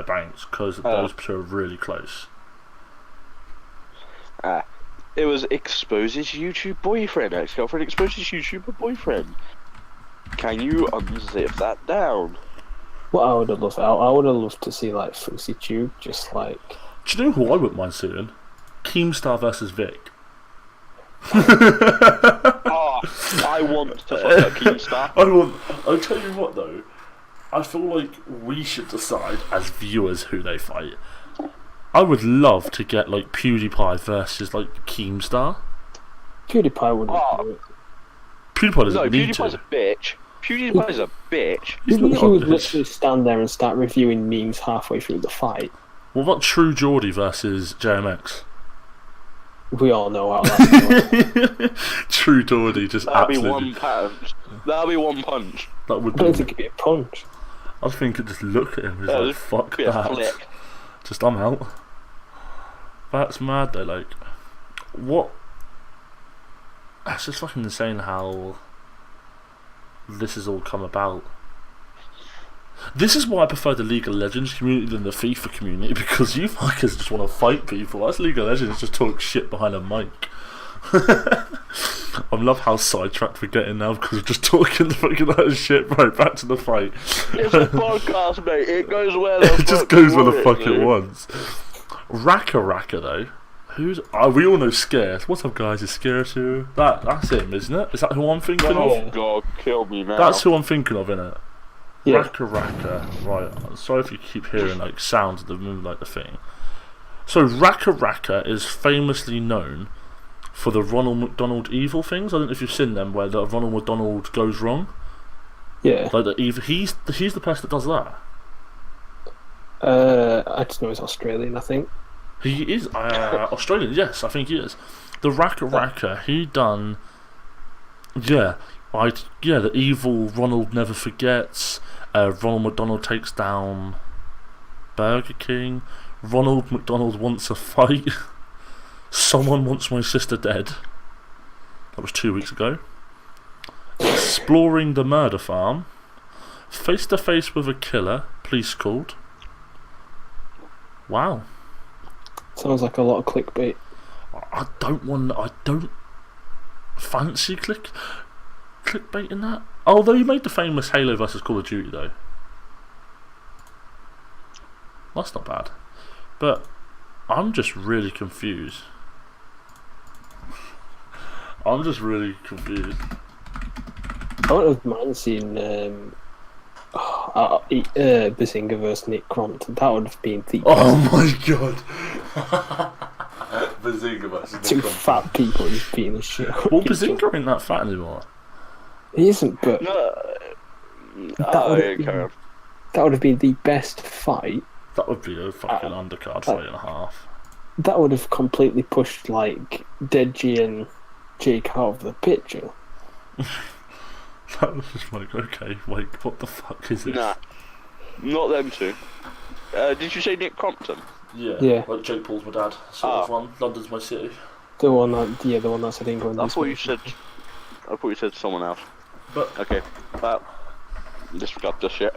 Banks because those two are really close. It was exposes YouTube boyfriend. Ex-girlfriend exposes YouTuber boyfriend. Can you unzip that down? What I would have loved, I would have loved to see like Fousey Tube, just like. Do you know who I wouldn't mind seeing? Keemstar versus Vic. Oh, I want to fuck up Keemstar. I'll tell you what though. I feel like we should decide as viewers who they fight. I would love to get like PewDiePie versus like Keemstar. PewDiePie wouldn't do it. PewDiePie doesn't need PewDiePie's to. a bitch. PewDiePie's a bitch. He would literally stand there and start reviewing memes halfway through the fight. What about True Geordie versus JMX? We all know how that True Geordie just That'll absolutely. be one punch. That'll be one punch. That would I don't be. think it'd be a punch. I think I'd just look at him and just Yeah, like, fuck Be a that. flick. Just, I'm out. That's mad though, like, what? That's just fucking insane how this has all come about. This is why I prefer the League of Legends community than the FIFA community, because you fuckers just want to fight people. That's League of Legends, just talk shit behind a mic. I love how sidetracked we're getting now because we're just talking the fucking out of shit. Right, back to the fight. It's a podcast, mate. It goes where it just goes where the fuck it wants. Raka though. Who's? We all know Scarce. What's up, guys? Is Scarce here? That's him, isn't it? Is that who I'm thinking Oh of? God, kill me now. That's who I'm thinking of, innit? Yeah. Raka. Right. Sorry if you keep hearing like sounds of the moon, like the thing. So Raka is famously known for the Ronald McDonald evil things. I don't know if you've seen them, where the Ronald McDonald goes wrong. Yeah. Like the evil. He's the person that does that. I just know he's Australian, I think. He is Australian. Yes, I think he is. The Raka. He done. Yeah. The evil Ronald never forgets. Ronald McDonald takes down Burger King. Ronald McDonald wants a fight. Someone wants my sister dead. That was 2 weeks ago. Exploring the murder farm. Face to face with a killer. Police called. Wow. Sounds like a lot of clickbait. I don't fancy clickbait in that. Although he made the famous Halo vs Call of Duty though. That's not bad. But I'm just really confused. I wouldn't have mind seeing Bazinga versus Nick Crompton. That would have been the Oh my god. Bazinga versus Nick two Crompton. fat people just beating the shit out of Well, each other. Bazinga ain't that fat anymore. He isn't, but No. that would have been the best fight. That would be a fucking undercard fight and a half. That would have completely pushed like Deji and Jake out of the picture. That was just like, okay, wait, what the fuck is this? Nah, not them two. Did you say Nick Crompton? Yeah. Like Jake Paul's my dad, sort of one. London's my city. The one that's in England. I thought you said someone else. But Okay, disregard this shit.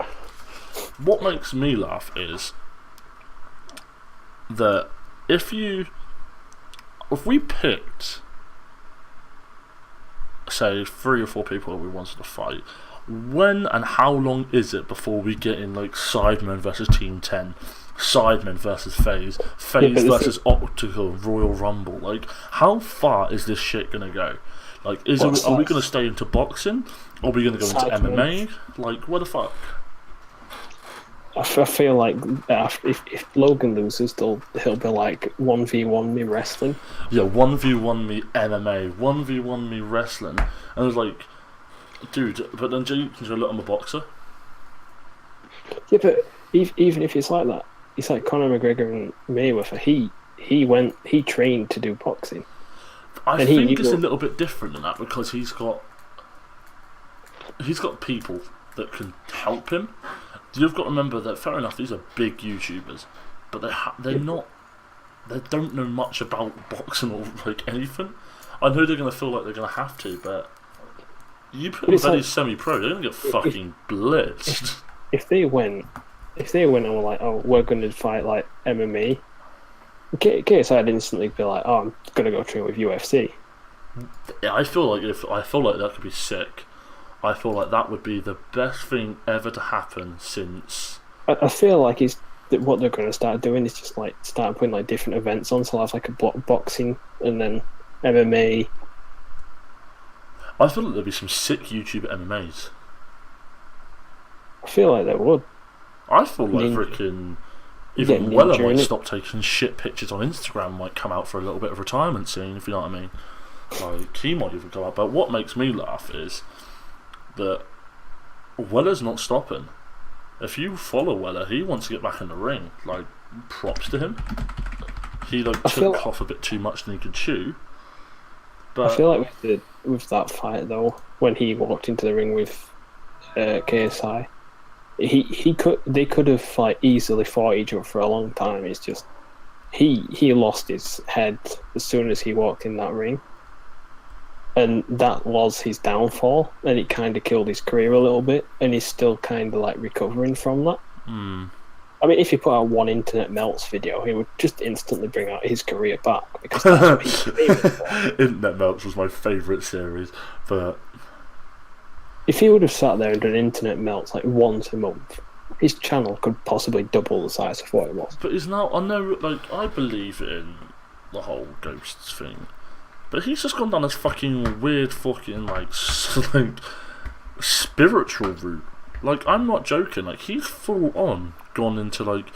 what makes me laugh is that if we picked, say, 3 or 4 people that we wanted to fight, when and how long is it before we get in like Sidemen versus Team 10, Sidemen versus FaZe versus Optical Royal Rumble? Like, how far is this shit gonna go? Like, are we gonna stay into boxing? Or are we gonna go into MMA? Like, what the fuck? I feel like if Logan loses, he'll be like 1v1 me wrestling. Yeah, 1v1 me MMA, 1v1 me wrestling. And it's like, dude, but then you can look, I'm a boxer. Yeah, but even if it's like that, it's like Conor McGregor and Mayweather. He trained to do boxing. I think it's a little bit different than that because he's got people that can help him. You've got to remember that, fair enough, these are big YouTubers, but they don't know much about boxing or like anything. I know they're going to feel like they're going to have to, but you put them very semi-pro, they're going to get fucking blitzed. If they went and were like, oh, we're going to fight like MMA, KSI would instantly be like, oh, I'm going to go train with UFC. Yeah, I feel like that could be sick. I feel like that would be the best thing ever to happen since. I feel like what they're going to start doing is just like start putting like different events on. So I'll have like a boxing and then MMA. I feel like there'd be some sick YouTube MMAs. I feel like they would. I feel like freaking even Weller might Ninja, stop taking shit pictures on Instagram, might come out for a little bit of retirement soon, if you know what I mean. Like, he might even come out. But what makes me laugh is that Weller's not stopping. If you follow Weller, he wants to get back in the ring. Like, props to him. He took off a bit too much than he could chew. But I feel like with that fight though, when he walked into the ring with KSI, they could have like easily fought each other for a long time. It's just he lost his head as soon as he walked in that ring. And that was his downfall, and it kind of killed his career a little bit, and he's still kind of like recovering from that. I mean, if you put out one Internet Melts video, he would just instantly bring out his career back because that's what he's famous for. Internet Melts was my favourite series, but if he would have sat there and done Internet Melts like once a month, his channel could possibly double the size of what it was. But he's now, I know, like, I believe in the whole ghosts thing, but he's just gone down this fucking weird fucking, like spiritual route. Like, I'm not joking, like, he's full on gone into, like,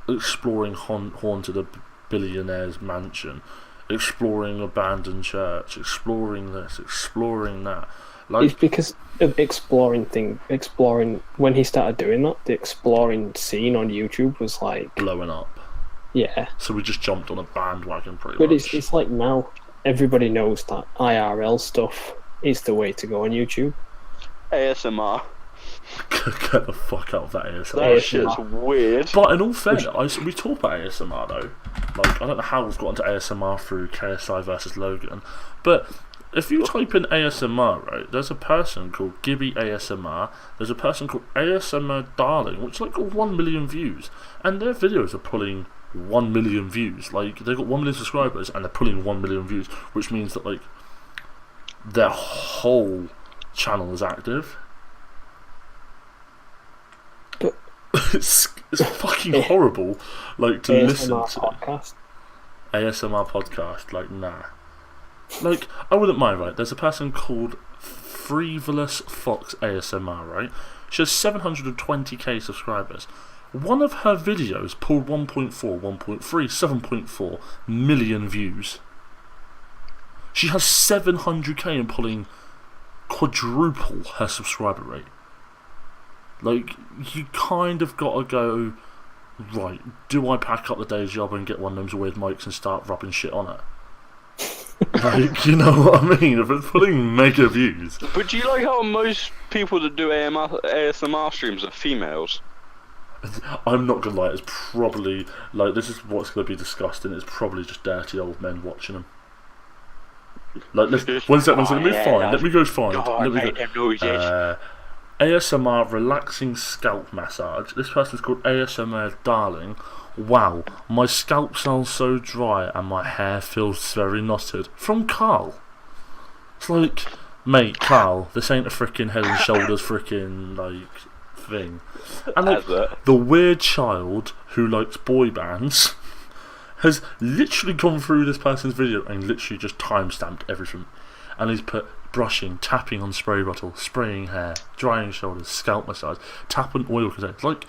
exploring haunted billionaire's mansion, exploring abandoned church, exploring this, exploring that. Like, it's because of exploring when he started doing that, the exploring scene on YouTube was like blowing up. Yeah. So we just jumped on a bandwagon pretty much. But it's like now everybody knows that IRL stuff is the way to go on YouTube. ASMR. Get the fuck out of that ASMR. That shit's weird. But in all fairness, we talk about ASMR though. Like, I don't know how we've got into ASMR through KSI versus Logan, but if you type in ASMR, right, there's a person called Gibby ASMR, there's a person called ASMR Darling, which like got 1 million views, and their videos are pulling 1 million views. Like, they've got 1 million subscribers and they're pulling 1 million views, which means that like their whole channel is active. But it's fucking horrible, like, to listen to. Podcast. ASMR podcast, like, nah. Like, I wouldn't mind, right? There's a person called Frivolous Fox ASMR, right? She has 720k subscribers. One of her videos pulled 1.4, 1.3, 7.4 million views. She has 700k and pulling quadruple her subscriber rate. Like, you kind of got to go, right, do I pack up the day job and get one of those weird mics and start rubbing shit on it? Like, you know what I mean? If it's putting mega views. But do you like how most people that do ASMR streams are females? I'm not gonna lie, it's probably, like, this is what's gonna be disgusting, it's probably just dirty old men watching them. Like, one second, let me find, let me go find, ASMR relaxing scalp massage. This person's called ASMR Darling. Wow, my scalp sounds so dry and my hair feels very knotted. From Carl. It's like, mate, Carl, this ain't a freaking Head and Shoulders freaking, like, thing. And like, the weird child who likes boy bands has literally gone through this person's video and literally just timestamped everything. And he's put brushing, tapping on spray bottle, spraying hair, drying shoulders, scalp massage, tap on oil container. Like,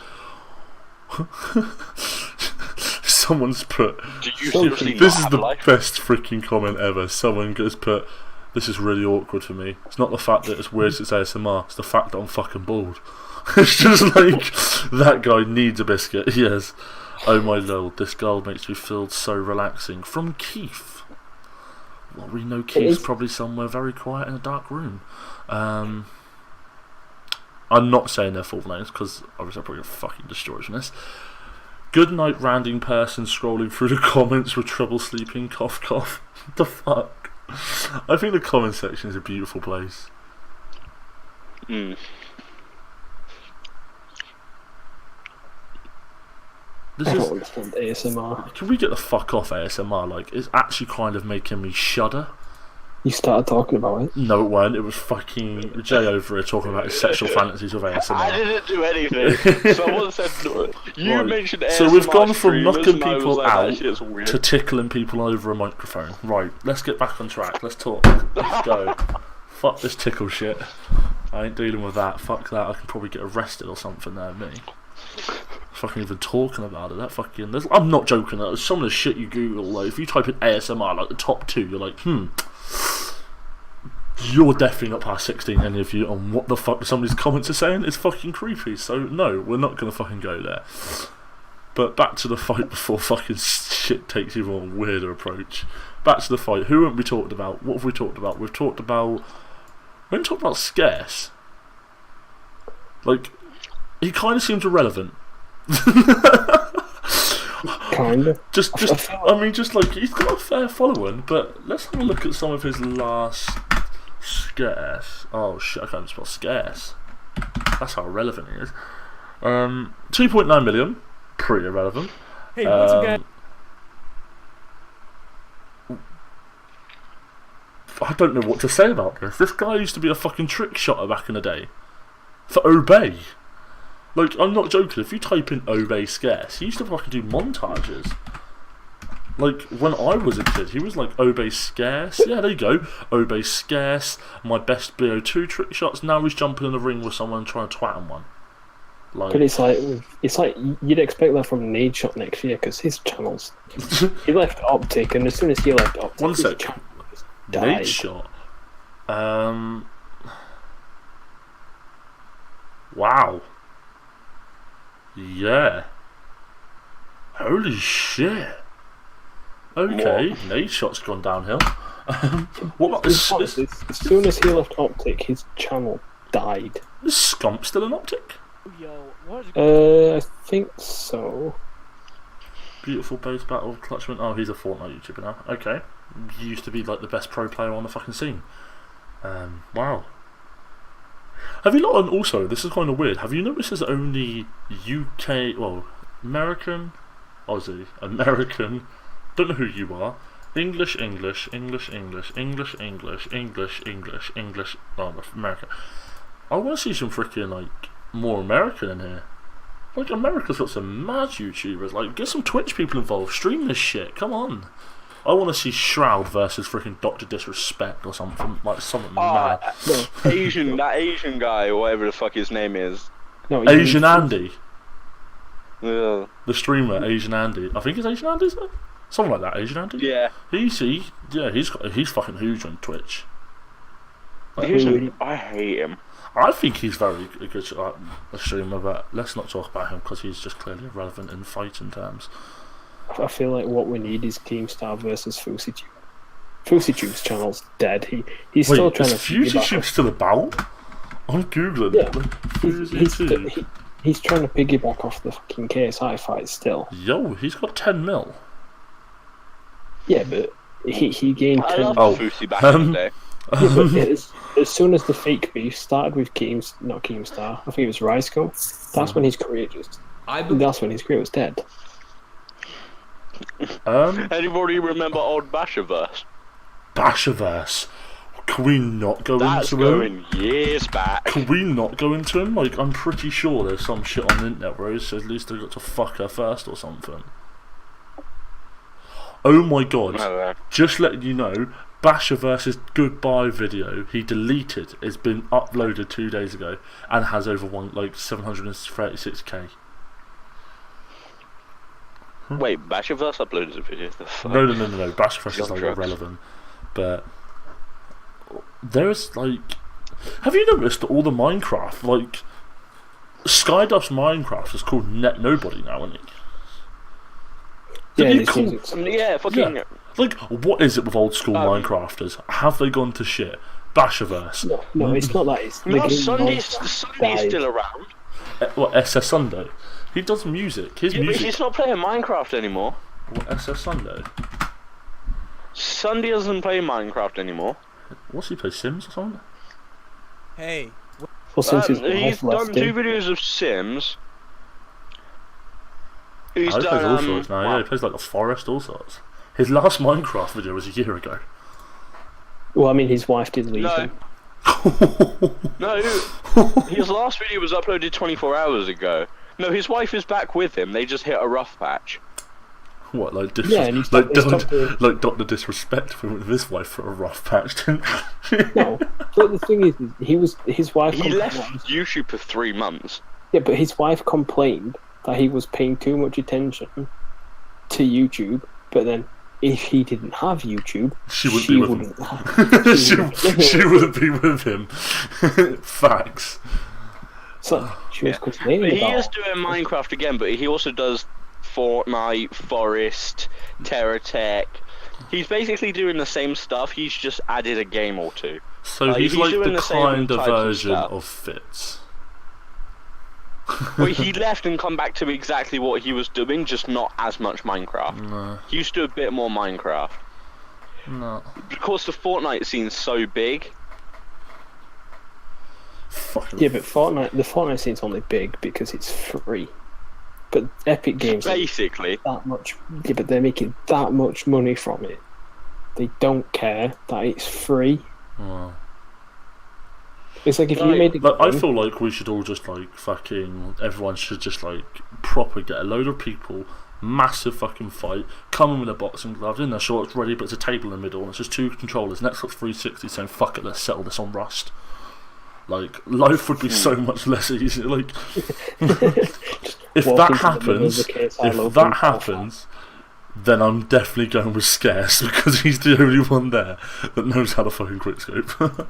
someone's put, this is the best freaking comment ever. Someone has put, this is really awkward for me. It's not the fact that it's weird, it's ASMR, it's the fact that I'm fucking bald. It's just like, that guy needs a biscuit. Yes. Oh my lord, this girl makes me feel so relaxing. From Keith. Well, we know Keith's probably somewhere very quiet in a dark room. I'm not saying their full names because obviously I'm probably gonna fucking destroy from this. Good night, random person scrolling through the comments with trouble sleeping. Cough, cough. What the fuck? I think the comment section is a beautiful place. Mm. I don't understand ASMR. Can we get the fuck off ASMR? Like, it's actually kind of making me shudder. You started talking about it? No, it weren't. It was fucking Jay over here talking about his sexual fantasies with ASMR. I didn't do anything. Someone said you mentioned ASMR. So we've gone from knocking people like, out to tickling people over a microphone. Right, let's get back on track. Let's talk. Let's go. Fuck this tickle shit. I ain't dealing with that. Fuck that. I can probably get arrested or something there, me. Fucking even talking about it, that fucking. I'm not joking. There's some of the shit you Google, like, if you type in ASMR, like the top 2, you're like, you're definitely not past 16, any of you, on what the fuck some of these comments are saying. It's fucking creepy. So no, we're not gonna fucking go there. But back to the fight before fucking shit takes even a weirder approach. Back to the fight. Who haven't we talked about? What have we talked about? We haven't talked about Scarce. Like, he kind of seems irrelevant. Kinda. Just like, he's got a fair following, but let's have a look at some of his last Scarce. Oh shit, I can't even spell Scarce. That's how irrelevant he is. 2.9 million, pretty irrelevant. Hey, once again. I don't know what to say about this. This guy used to be a fucking trick shotter back in the day. For Obey. Like, I'm not joking, if you type in Obey Scarce, he used to fucking do montages. Like, when I was a kid, he was like, Obey Scarce. Yeah, there you go. Obey Scarce, my best BO2 trick shots. Now he's jumping in the ring with someone trying to twat him one. Like, but it's like you'd expect that from Nade Shot next year because his channels. He left Optic, and as soon as he left Optic, one his sec. channel just died. Nade Shot. Wow. Yeah. Holy shit. Okay, Nade Shot's gone downhill. What about this? As soon as he left Optic, his channel died. Is Scump still an Optic? Yo, what is I think so. Beautiful base battle, Clutchman. Oh, he's a Fortnite YouTuber now. Okay. He used to be like the best pro player on the fucking scene. Wow. Have you not, and also, this is kind of weird, have you noticed there's only UK, well, American, Aussie, American, don't know who you are, English, oh, America. I want to see some freaking, like, more American in here. Like, America's got some mad YouTubers, like, get some Twitch people involved, stream this shit, come on. I want to see Shroud versus freaking Dr. Disrespect or something, like something mad. That Asian guy, or whatever the fuck his name is. No, Asian Andy. Yeah. The streamer, Asian Andy. I think it's Asian Andy, isn't it? Something like that, Asian Andy? Yeah. He's fucking huge on Twitch. Like, I hate him. I think he's very good a streamer, but let's not talk about him because he's just clearly irrelevant in fighting terms. I feel like what we need is Keemstar versus FouseyTube. FouseyTube's channel's dead. He's still trying to. Is FouseyTube still about? I'm googling. Yeah, he's trying to piggyback off the fucking KSI fight still. Yo, he's got 10 mil. Yeah, but he gained 10. I love Fousey back in the day. Yeah, but as soon as the fake beef started with not Keemstar, I think it was Riceko. That's when his career that's when his career was dead. Anybody remember old Basherverse? Basherverse. Can we not go That's into him? going years back. Can we not go into him? Like, I'm pretty sure there's some shit on the internet where it says at least I got to fuck her first or something. Oh my god. Just letting you know, Basherverse's goodbye video he deleted has been uploaded 2 days ago and has over 736k. Wait, Basherverse uploaded a video? No. Basherverse is like irrelevant. But there's like, have you noticed that all the Minecraft, like Skyduff's Minecraft is called Net Nobody now, isn't it? Yeah, fucking. Yeah. Like, what is it with old school Minecrafters? Have they gone to shit? Basherverse. No, it's not that. It's Sunday's still around. What, SS Sunday? He does music. His music. He's not playing Minecraft anymore. What, SS Sunday? Sunday doesn't play Minecraft anymore. What's he play, Sims or something? Hey. Well, since he's done 2 videos of Sims. He's he plays done all sorts now. Yeah, he plays like a forest, all sorts. His last Minecraft video was a year ago. Well, I mean, his wife did leave him. No, his last video was uploaded 24 hours ago. No, his wife is back with him. They just hit a rough patch. What, like like Dr. Disrespect with his wife for a rough patch? No, but the thing is, his wife. He left YouTube for 3 months. Yeah, but his wife complained that he was paying too much attention to YouTube. But then, if he didn't have YouTube, she wouldn't be with him. Facts. So she was complaining He about. is doing Minecraft again, but he also does Fortnite, Forest, Terra Tech. He's basically doing the same stuff. He's just added a game or two. So he's like the kind of version of Fitz. Well, he left and come back to exactly what he was doing, just not as much Minecraft. No. He used to do a bit more Minecraft. No. Because the Fortnite scene's so big. fucking. Yeah, but the Fortnite scene's only big because it's free. But Epic Games basically that much. Yeah, but they're making that much money from it. They don't care that it's free. Oh. It's like if you made Like, I feel like we should all just like fucking. Everyone should just like proper get a load of people, massive fucking fight, come in with their boxing gloves, in their shorts ready, but it's a table in the middle, and it's just two controllers, and Xbox 360 saying fuck it, let's settle this on Rust. Like, life would be so much less easy. Like, if that happens, then I'm definitely going with Scarce because he's the only one there that knows how to fucking quickscope.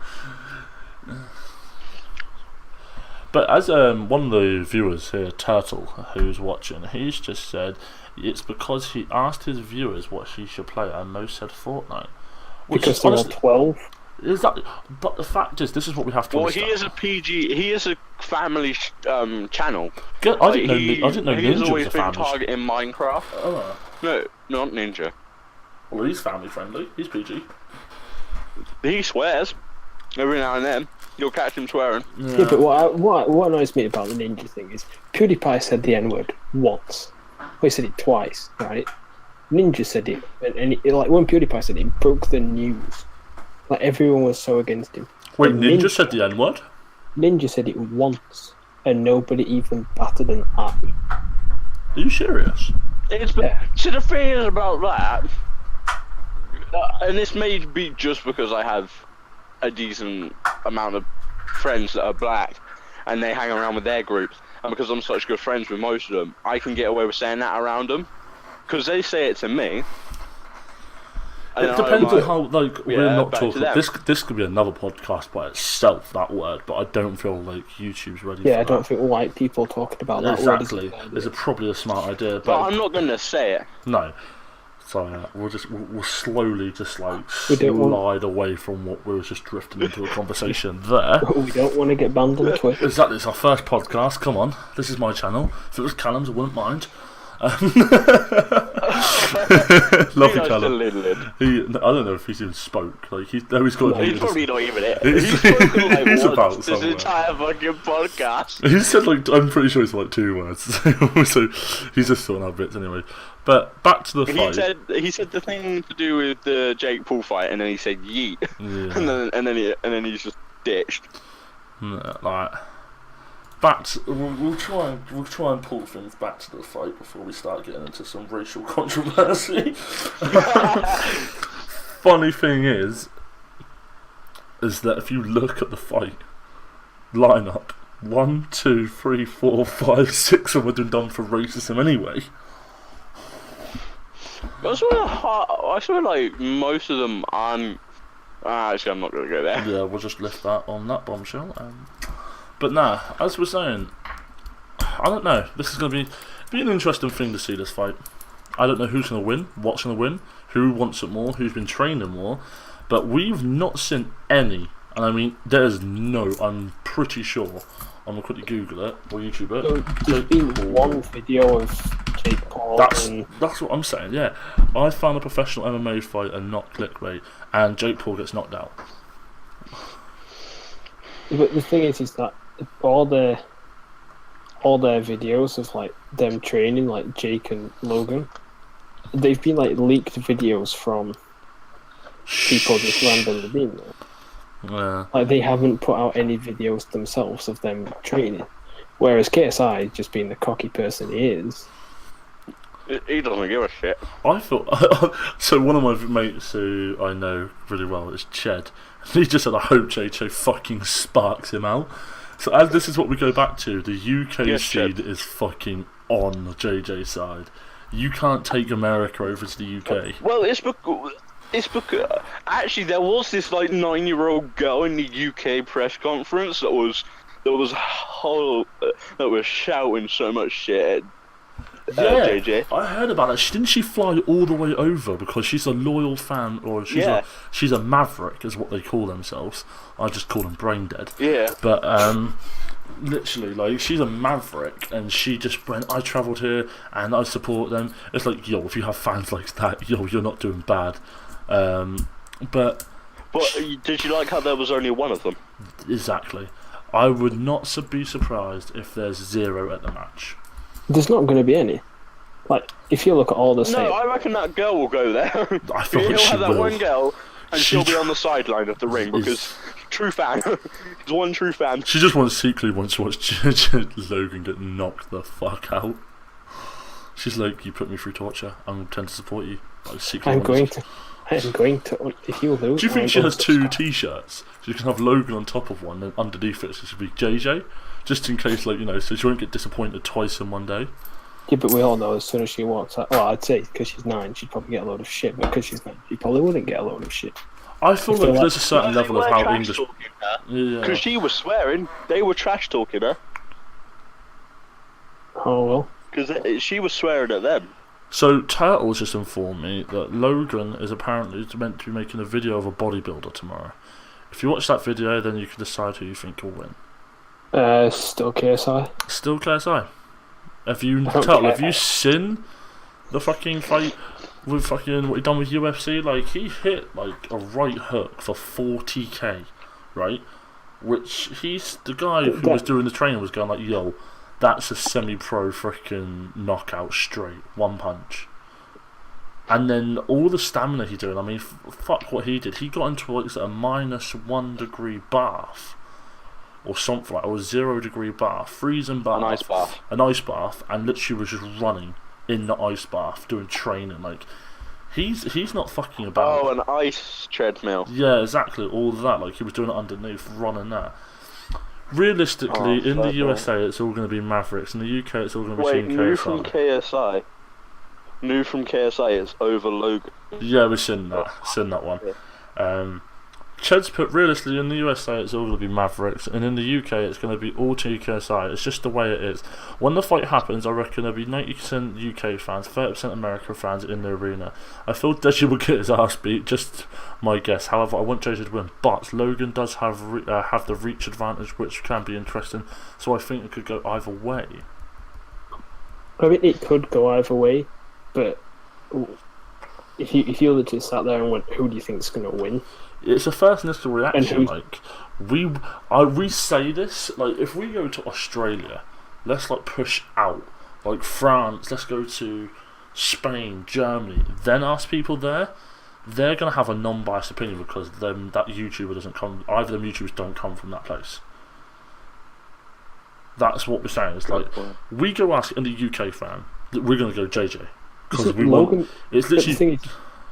But as one of the viewers here, Turtle, who's watching, he's just said it's because he asked his viewers what he should play, and most said Fortnite. Because they're all 12. Exactly. But the fact is, this is what we have to understand. he is a PG. He is a family channel. Good. I didn't know Ninja He's was always a been family. targeting Minecraft. Oh. No, not Ninja. Well, he's family friendly. He's PG. He swears every now and then. You'll catch him swearing. Yeah, but what annoys me about the Ninja thing is PewDiePie said the N-word once. Well, he said it twice, right? Ninja said it, and like when PewDiePie said it, it broke the news. Like everyone was so against him. Wait, Ninja said the N-word? Ninja said it once, and nobody even batted an eye. Are you serious? See, the thing is about that, and this may be just because I have a decent amount of friends that are black, and they hang around with their groups, and because I'm such good friends with most of them, I can get away with saying that around them, because they say it to me. It depends on how, like, we're not talking. This could be another podcast by itself, that word, but I don't feel like YouTube's ready for that. Yeah, I don't think white people talking about that exactly. word It's probably a smart idea, but I'm not going to say it. No. So we'll slowly just like slide away from what we were just drifting into a conversation there. We don't want to get banned on Twitter. Exactly, it's our first podcast. Come on, this is my channel. If it was Callum's, I wouldn't mind. Love you, Callum. I don't know if he's even spoke. Like he's got. He's probably not even it. He's spoken like he's about this somewhere. entire fucking podcast. He said like I'm pretty sure it's like 2 words. So he's just sorting out bits anyway. But back to the fight. He said the thing to do with the Jake Paul fight, and then he said yeet, yeah. and then he's just ditched. Like. We'll try and pull things back to the fight before we start getting into some racial controversy. Funny thing is that if you look at the fight lineup, 1, 2, 3, 4, 5, 6 of them have been done for racism anyway. I swear, like most of them aren't. Actually, I'm not gonna go there. Yeah, we'll just lift that on that bombshell. But nah, as we're saying, I don't know. This is going to be an interesting thing to see, this fight. I don't know who's going to win, what's going to win, who wants it more, who's been training more. But we've not seen any, and I mean, there's no, I'm pretty sure, I'm going to quickly Google it, or YouTube it. There's been one video of Jake Paul. That's what I'm saying, yeah. I found a professional MMA fight and not clickbait, and Jake Paul gets knocked out. But the thing is that all their videos of like them training, like Jake and Logan, they've been like leaked videos from people just randomly being there. Yeah. Like they haven't put out any videos themselves of them training. Whereas KSI, just being the cocky person he is, he doesn't give a shit. I thought so. One of my mates who I know really well is Ched. He just said, "I hope JJ fucking sparks him out." So as this is what we go back to, the UK seed is fucking on JJ's side. You can't take America over to the UK. Well, it's because actually there was this like 9-year-old girl in the UK press conference that was shouting so much shit. JJ. I heard about that. Didn't she fly all the way over because she's a loyal fan, or she's a maverick, is what they call themselves. I just call them brain dead. Yeah. But literally, like, she's a maverick, and she just went, I travelled here and I support them. It's like, yo, if you have fans like that, yo, you're not doing bad. But did you like how there was only one of them? Exactly. I would not be surprised if there's 0 at the match. There's not going to be any. Like, if you look at all the No, I reckon that girl will go there. I feel like He'll she have that will. one girl, and she'll be on the sideline of the ring because true fan. He's one true fan. She just secretly wants to watch Logan get knocked the fuck out. She's like, you put me through torture. I'm tend to support you. I'm going to. If you lose, do you think she has 2 T-shirts? She can have Logan on top of one, and underneath it should be JJ, just in case, like, you know, so she won't get disappointed twice in one day. Yeah, but we all know as soon as she walks out, well, I'd say because she's 9, she'd probably get a load of shit, but because she's 9, she probably wouldn't get a load of shit. I feel like there's a certain level of how English. Because she was swearing, they were trash talking her. Oh well. Because she was swearing at them. So Turtles just informed me that Logan is apparently meant to be making a video of a bodybuilder tomorrow. If you watch that video, then you can decide who you think will win. Still KSI. Still KSI. Have you seen the fucking fight with fucking what he done with UFC? Like, he hit like a right hook for 40k, right? Which he's the guy who was doing the training was going like, yo, that's a semi-pro freaking knockout straight, one punch. And then all the stamina he doing, I mean, fuck what he did. He got into like a -1 degree bath. Or something like, or a 0 degree bath, freezing bath, an ice bath, and literally was just running in the ice bath doing training. Like, he's not fucking about. Oh, an ice treadmill. Yeah, exactly, all of that. Like, he was doing it underneath, running that. Realistically, in the USA, it's all going to be Mavericks. In the UK, it's all going to be Team KSI. New from KSI. New from KSI is over Logan. Yeah, we've seen that one. Yeah. Ched's put realistically in the USA it's all going to be Mavericks, and in the UK it's going to be all Team KSI. It's just the way it is. When the fight happens, I reckon there'll be 90% UK fans, 30% American fans in the arena. I feel Deji will get his ass beat, just my guess. However, I want JJ to win, but Logan does have the reach advantage, which can be interesting. So I think it could go either way. I mean, it could go either way, but if you literally sat there and went, who do you think is going to win? It's a first initial reaction. Like, we say this, like, if we go to Australia, let's like push out, like France, let's go to Spain, Germany, then ask people there, they're gonna have a non-biased opinion because that YouTuber doesn't come. Either them YouTubers don't come from that place. That's what we're saying. It's like we go ask any UK fan, we're gonna go JJ because we Logan, want. It's literally.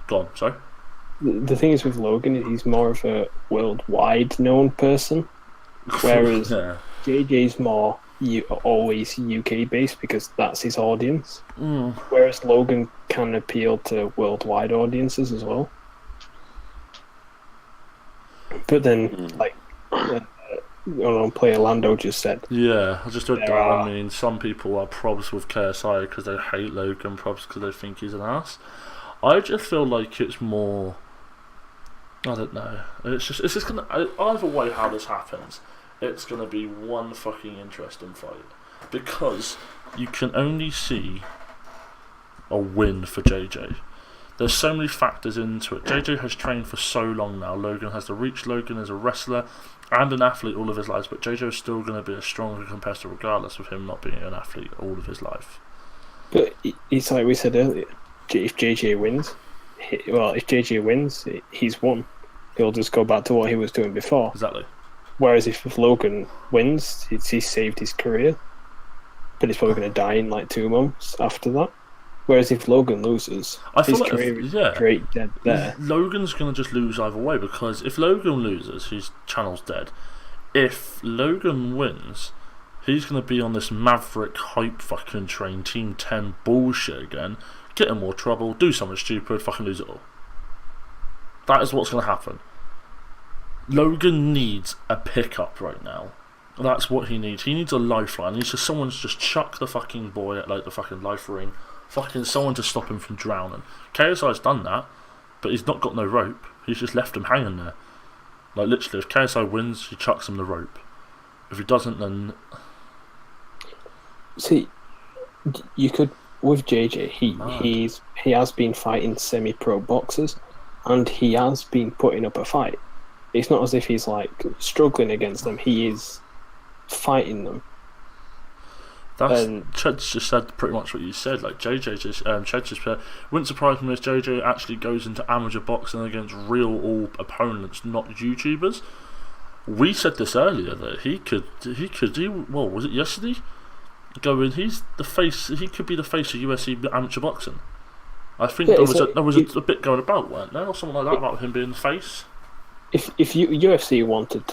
Go on, sorry. The thing is with Logan, he's more of a worldwide known person, whereas JJ's more always UK based because that's his audience. Whereas Logan can appeal to worldwide audiences as well. But then, like, player Lando just said. Yeah, I just heard that. I mean, some people are probs with KSI because they hate Logan, probs because they think he's an ass. I just feel like it's more. I don't know. It's just gonna either way how this happens. It's gonna be one fucking interesting fight because you can only see a win for JJ. There's so many factors into it. JJ has trained for so long now. Logan has the reach. Logan is a wrestler and an athlete all of his life, but JJ is still going to be a stronger competitor regardless of him not being an athlete all of his life. But it's like we said earlier. If JJ wins, he's won. He'll just go back to what he was doing before. Exactly. Whereas if Logan wins, he's saved his career, but he's probably going to die in like 2 months after that. Whereas if Logan loses, his career is straight dead there. Logan's going to just lose either way because if Logan loses, his channel's dead. If Logan wins, he's going to be on this Maverick hype fucking train, Team 10 bullshit again, get in more trouble, do something stupid, fucking lose it all. That is what's going to happen. Logan needs a pickup right now. That's what he needs. He needs a lifeline. He needs someone to just chuck the fucking boy at like the fucking life ring. Fucking someone to stop him from drowning. KSI's done that, but he's not got no rope. He's just left him hanging there. Like literally, if KSI wins, he chucks him the rope. If he doesn't, then see, you could with JJ. He has been fighting semi-pro boxers, and he has been putting up a fight. It's not as if he's like struggling against them. He is fighting them. Ched's just said pretty much what you said. Like JJ just, Ched just said, wouldn't surprise me if JJ actually goes into amateur boxing against real all opponents, not YouTubers. We said this earlier that he could. Well, was it yesterday? Go in. He's the face. He could be the face of UFC amateur boxing. I think there was a bit going about, weren't there, or something like that about him being the face. If UFC wanted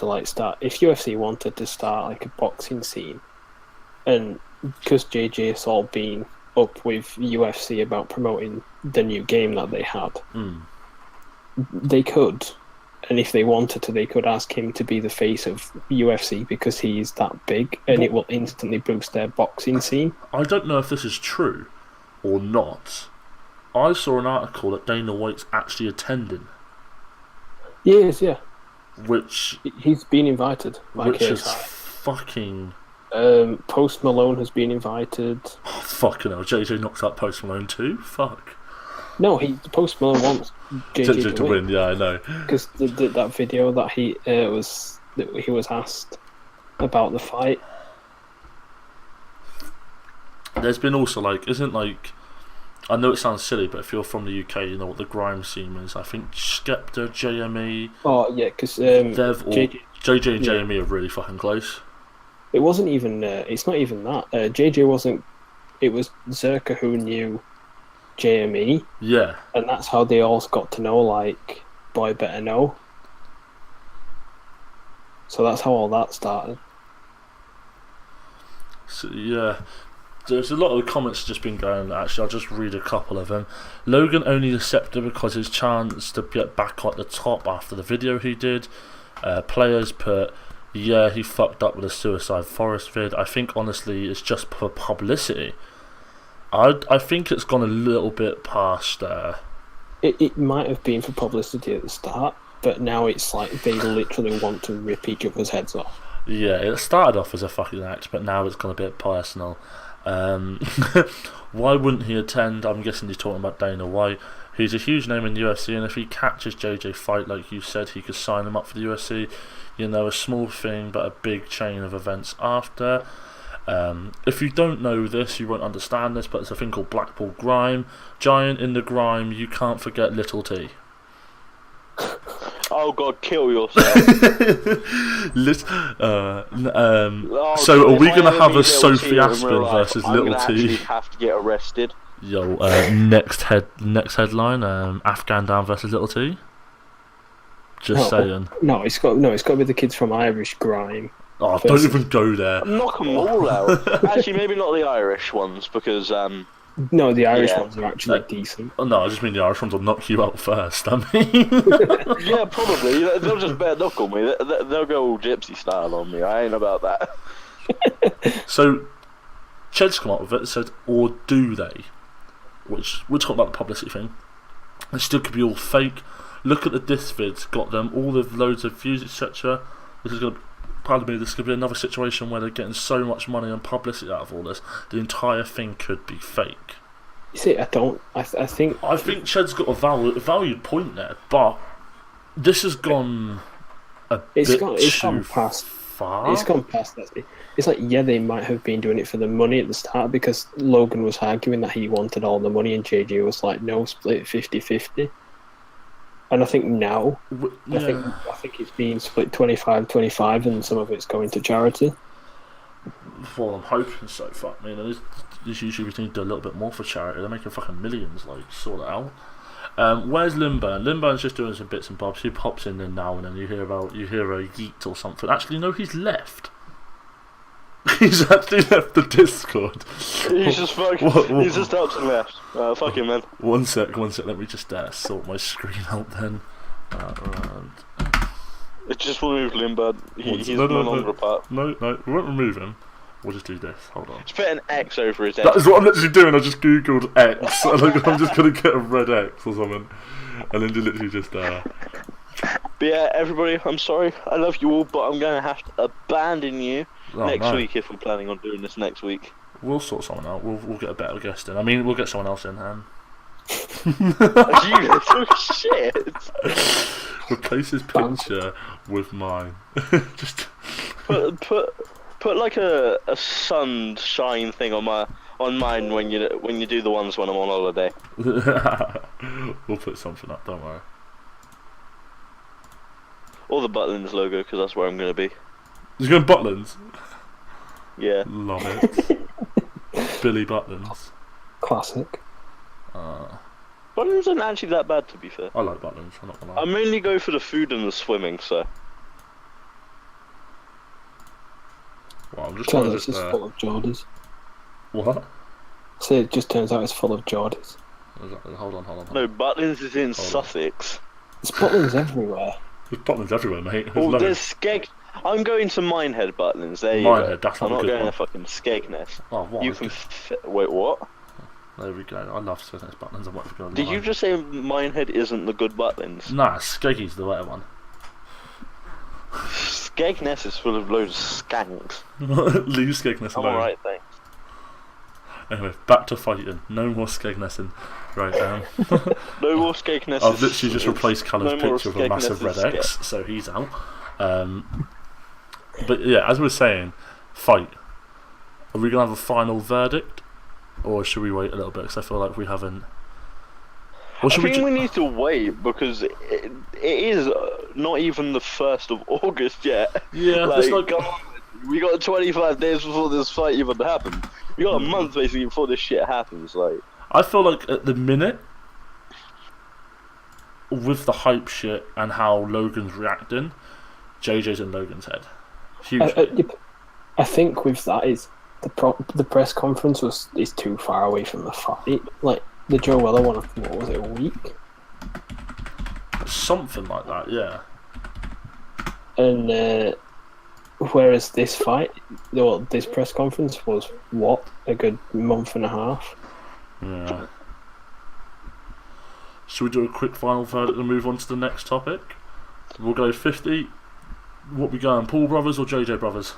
to start like a boxing scene, and because JJ has all been up with UFC about promoting the new game that they had, they could, and if they wanted to, they could ask him to be the face of UFC because he's that big, and it will instantly boost their boxing scene. I don't know if this is true or not. I saw an article that Dana White's actually attending. Yes, yeah. Which he's been invited by which KSI. is fucking. Post Malone has been invited. Oh, fucking hell, JJ knocked out Post Malone too? Fuck. No, Post Malone wants JJ to win. Yeah, I know. Because that video that he was asked about the fight. There's been also I know it sounds silly, but if you're from the UK, you know what the grime scene is. I think Skepta, JME. Oh yeah, because JJ and JME are really fucking close. It wasn't even. It's not even that. JJ wasn't. It was Zerka who knew JME. Yeah. And that's how they all got to know. Like, boy, better know. So that's how all that started. So, yeah. There's a lot of the comments just been going. Actually, I'll just read a couple of them. Logan only accepted because his chance to get back at the top after the video he did. Players put, yeah, he fucked up with a Suicide Forest vid. I think honestly it's just for publicity. I think it's gone a little bit past. It might have been for publicity at the start, but now it's like they literally want to rip each other's heads off. Yeah, it started off as a fucking act, but now it's gone a bit personal. Why wouldn't he attend? I'm guessing he's talking about Dana White. He's a huge name in the UFC, and if he catches JJ fight, like you said, he could sign him up for the UFC. You know, a small thing, but a big chain of events after. If you don't know this, you won't understand this, but there's a thing called Blackpool Grime. Giant in the grime, you can't forget Little T. Oh God, kill yourself. So are we going to have a Sophie Aspen versus Little T? Have to get arrested. Yo, next headline, Afghan Down versus Little T. Just saying. No, it's got to be the kids from Irish Grime. Oh, don't even go there. Knock them all out. Actually, maybe not the Irish ones because no, the Irish ones are actually decent. Oh, no, I just mean the Irish ones will knock you out first. I mean, yeah, probably. They'll just bare knuckle me. They'll go all gypsy style on me. I ain't about that. So, Ched's come up with it and said, or do they? Which we're talking about the publicity thing. It still could be all fake. Look at the diss vids, got them all the loads of views, etc. This is going to be another situation where they're getting so much money and publicity out of all this. The entire thing could be fake. You see, I think Ched's got a valued point there, but this has gone too far. It's gone past that. It's like, yeah, they might have been doing it for the money at the start because Logan was arguing that he wanted all the money and JJ was like, no, split 50-50. And I think now, I think it's being split 25-25 and some of it's going to charity. Well, I'm hoping so. Fuck me. These YouTubers need to do a little bit more for charity. They're making fucking millions, sort it out. Where's Limburn? Limbur's just doing some bits and bobs. He pops in there now and then. You hear a yeet or something. Actually, no, he's left. He's actually left the Discord. He's just fucking. He's just up and left. Fuck him, man. One sec. Let me just sort my screen out then. It just removed Limbad. He's no longer a part. No, we won't remove him. We'll just do this. Hold on. Just put an X over his head. That is what I'm literally doing. I just googled X. I'm just gonna get a red X or something, and then literally just. But yeah, everybody, I'm sorry. I love you all, but I'm gonna have to abandon you. Next week, if we're planning on doing this next week. We'll sort someone out. We'll get a better guest in. I mean, we'll get someone else in. You little shit. Replace his picture with mine. Just put Put like a sunshine thing on mine when you do the ones when I'm on holiday. We'll put something up. Don't worry. Or the Butlins logo, because that's where I'm gonna be. You're going Butlins? Yeah. Love it. Billy Butlins. Classic. Butlins isn't actually that bad, to be fair. I like Butlins. I'm not gonna lie. I mainly go for the food and the swimming, so. Well, I'm just trying to It's just full of Geordies. What? So it just turns out it's full of Geordies. Hold on. No, Butlins is in Sussex. There's Butlins everywhere. There's Butlins everywhere, mate. Oh, there's Skeg. I'm going to Minehead Butlins. There you Minehead, go. that's I'm not a not good going one. to fucking Skegness. Oh, what? You can. Wait, what? There we go. I love Skegness Butlins. I'm waiting for Did you just say Minehead isn't the good Butlins? Nah, Skeggy's the better one. Skegness is full of loads of skanks. Leave Skegness I'm alone. alright, thanks. Anyway, back to fighting. No more Skegnessing. Right, No more Skegness. I've literally just replaced Callum's no more picture with a massive red Skegness X, so he's out. But yeah, as we were saying, fight. Are we going to have a final verdict? Or should we wait a little bit? Because I feel like we haven't... Or I should think ju- we need to wait because it is not even the 1st of August yet. Yeah, Like, it's like... come on, we got 25 days before this fight even happened. We got a month basically before this shit happens. Like, I feel like at the minute, with the hype shit and how Logan's reacting, JJ's in Logan's head. Huge. I think with that is the press conference is too far away from the fight. Like the Joe Weller one, what was it, a week? Something like that, yeah. And whereas this fight, this press conference was a good month and a half. Yeah. Should we do a quick final verdict and move on to the next topic? We'll go 50. What we going, Paul brothers or JJ brothers?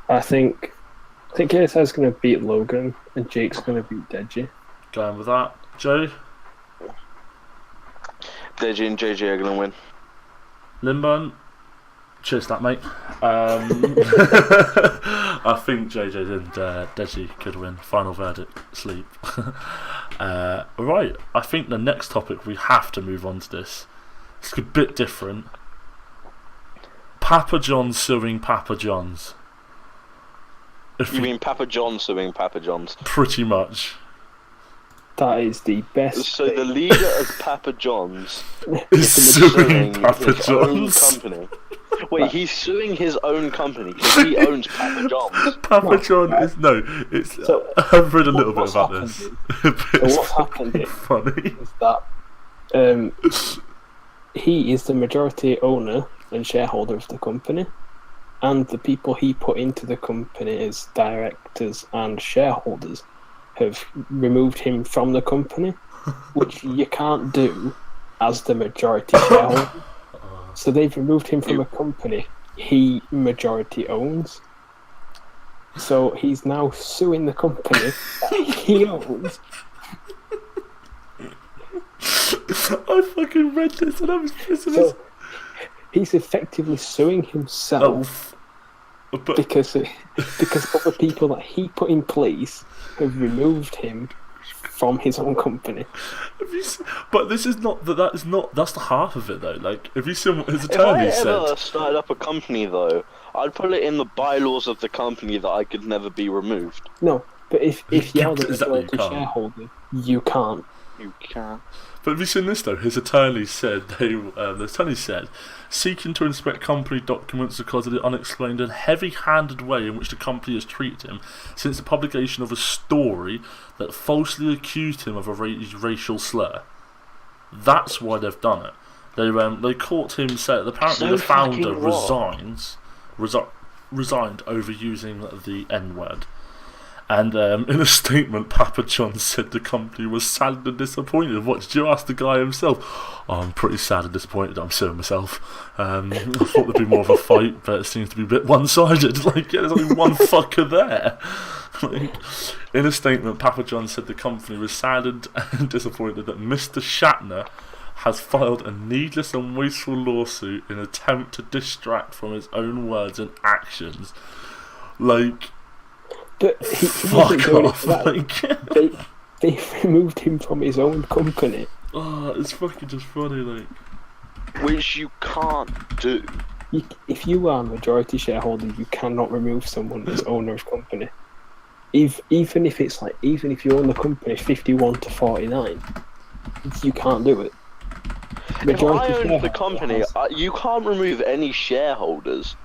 I think KSI is going to beat Logan and Jake's going to beat Deji. Going with that. Jay? Deji and JJ are gonna win. Limburn? Cheers that, mate. I think JJ and Deji could win. Final verdict, sleep. Right, I think the next topic we have to move on to this. It's a bit different. Papa John's suing Papa John's. You mean Papa John suing Papa John's? Pretty much. That is the best. So the leader of Papa John's Is suing Papa his own John's. company. Wait, he's suing his own company because he owns Papa John's. Papa John is it's. So, I've read a little bit what's about happened this. is- But it's what's happened is- funny. is that he is the majority owner and shareholder of the company, and the people he put into the company as directors and shareholders have removed him from the company, which you can't do as the majority shareholder. So they've removed him from a company he majority owns. So he's now suing the company that he owns. I fucking read this and I was pissing So he's effectively suing himself but because other people that he put in place have removed him from his own company. but this is not that's the half of it though. Like, if you see what his If I attorney ever said, started up a company though, I'd put it in the bylaws of the company that I could never be removed. No, but if you're the Exactly, you majority can't. shareholder, you can't. You can't. but have you seen this though? His attorney said the attorney said seeking to inspect company documents because of the unexplained and heavy-handed way in which the company has treated him since the publication of a story that falsely accused him of a racial slur. That's why they've done it. They caught him said apparently So the founder fucking what? resigned over using the N-word. And in a statement, Papa John said the company was sad and disappointed. What did you ask the guy himself? Oh, I'm pretty sad and disappointed. I'm suing myself. I thought there'd be more of a fight, but it seems to be a bit one-sided. Like, yeah, there's only one fucker there. Like, in a statement, Papa John said the company was saddened and disappointed that Mr. Shatner has filed a needless and wasteful lawsuit in an attempt to distract from his own words and actions. Like, But he fuck wasn't doing off. it for that. They removed him from his own company. Oh, it's fucking just funny, like. Which you can't do. If you are a majority shareholder, you cannot remove someone as owner of company. Even if you own the company 51 to 49, you can't do it. If I own the company, you can't remove any shareholders.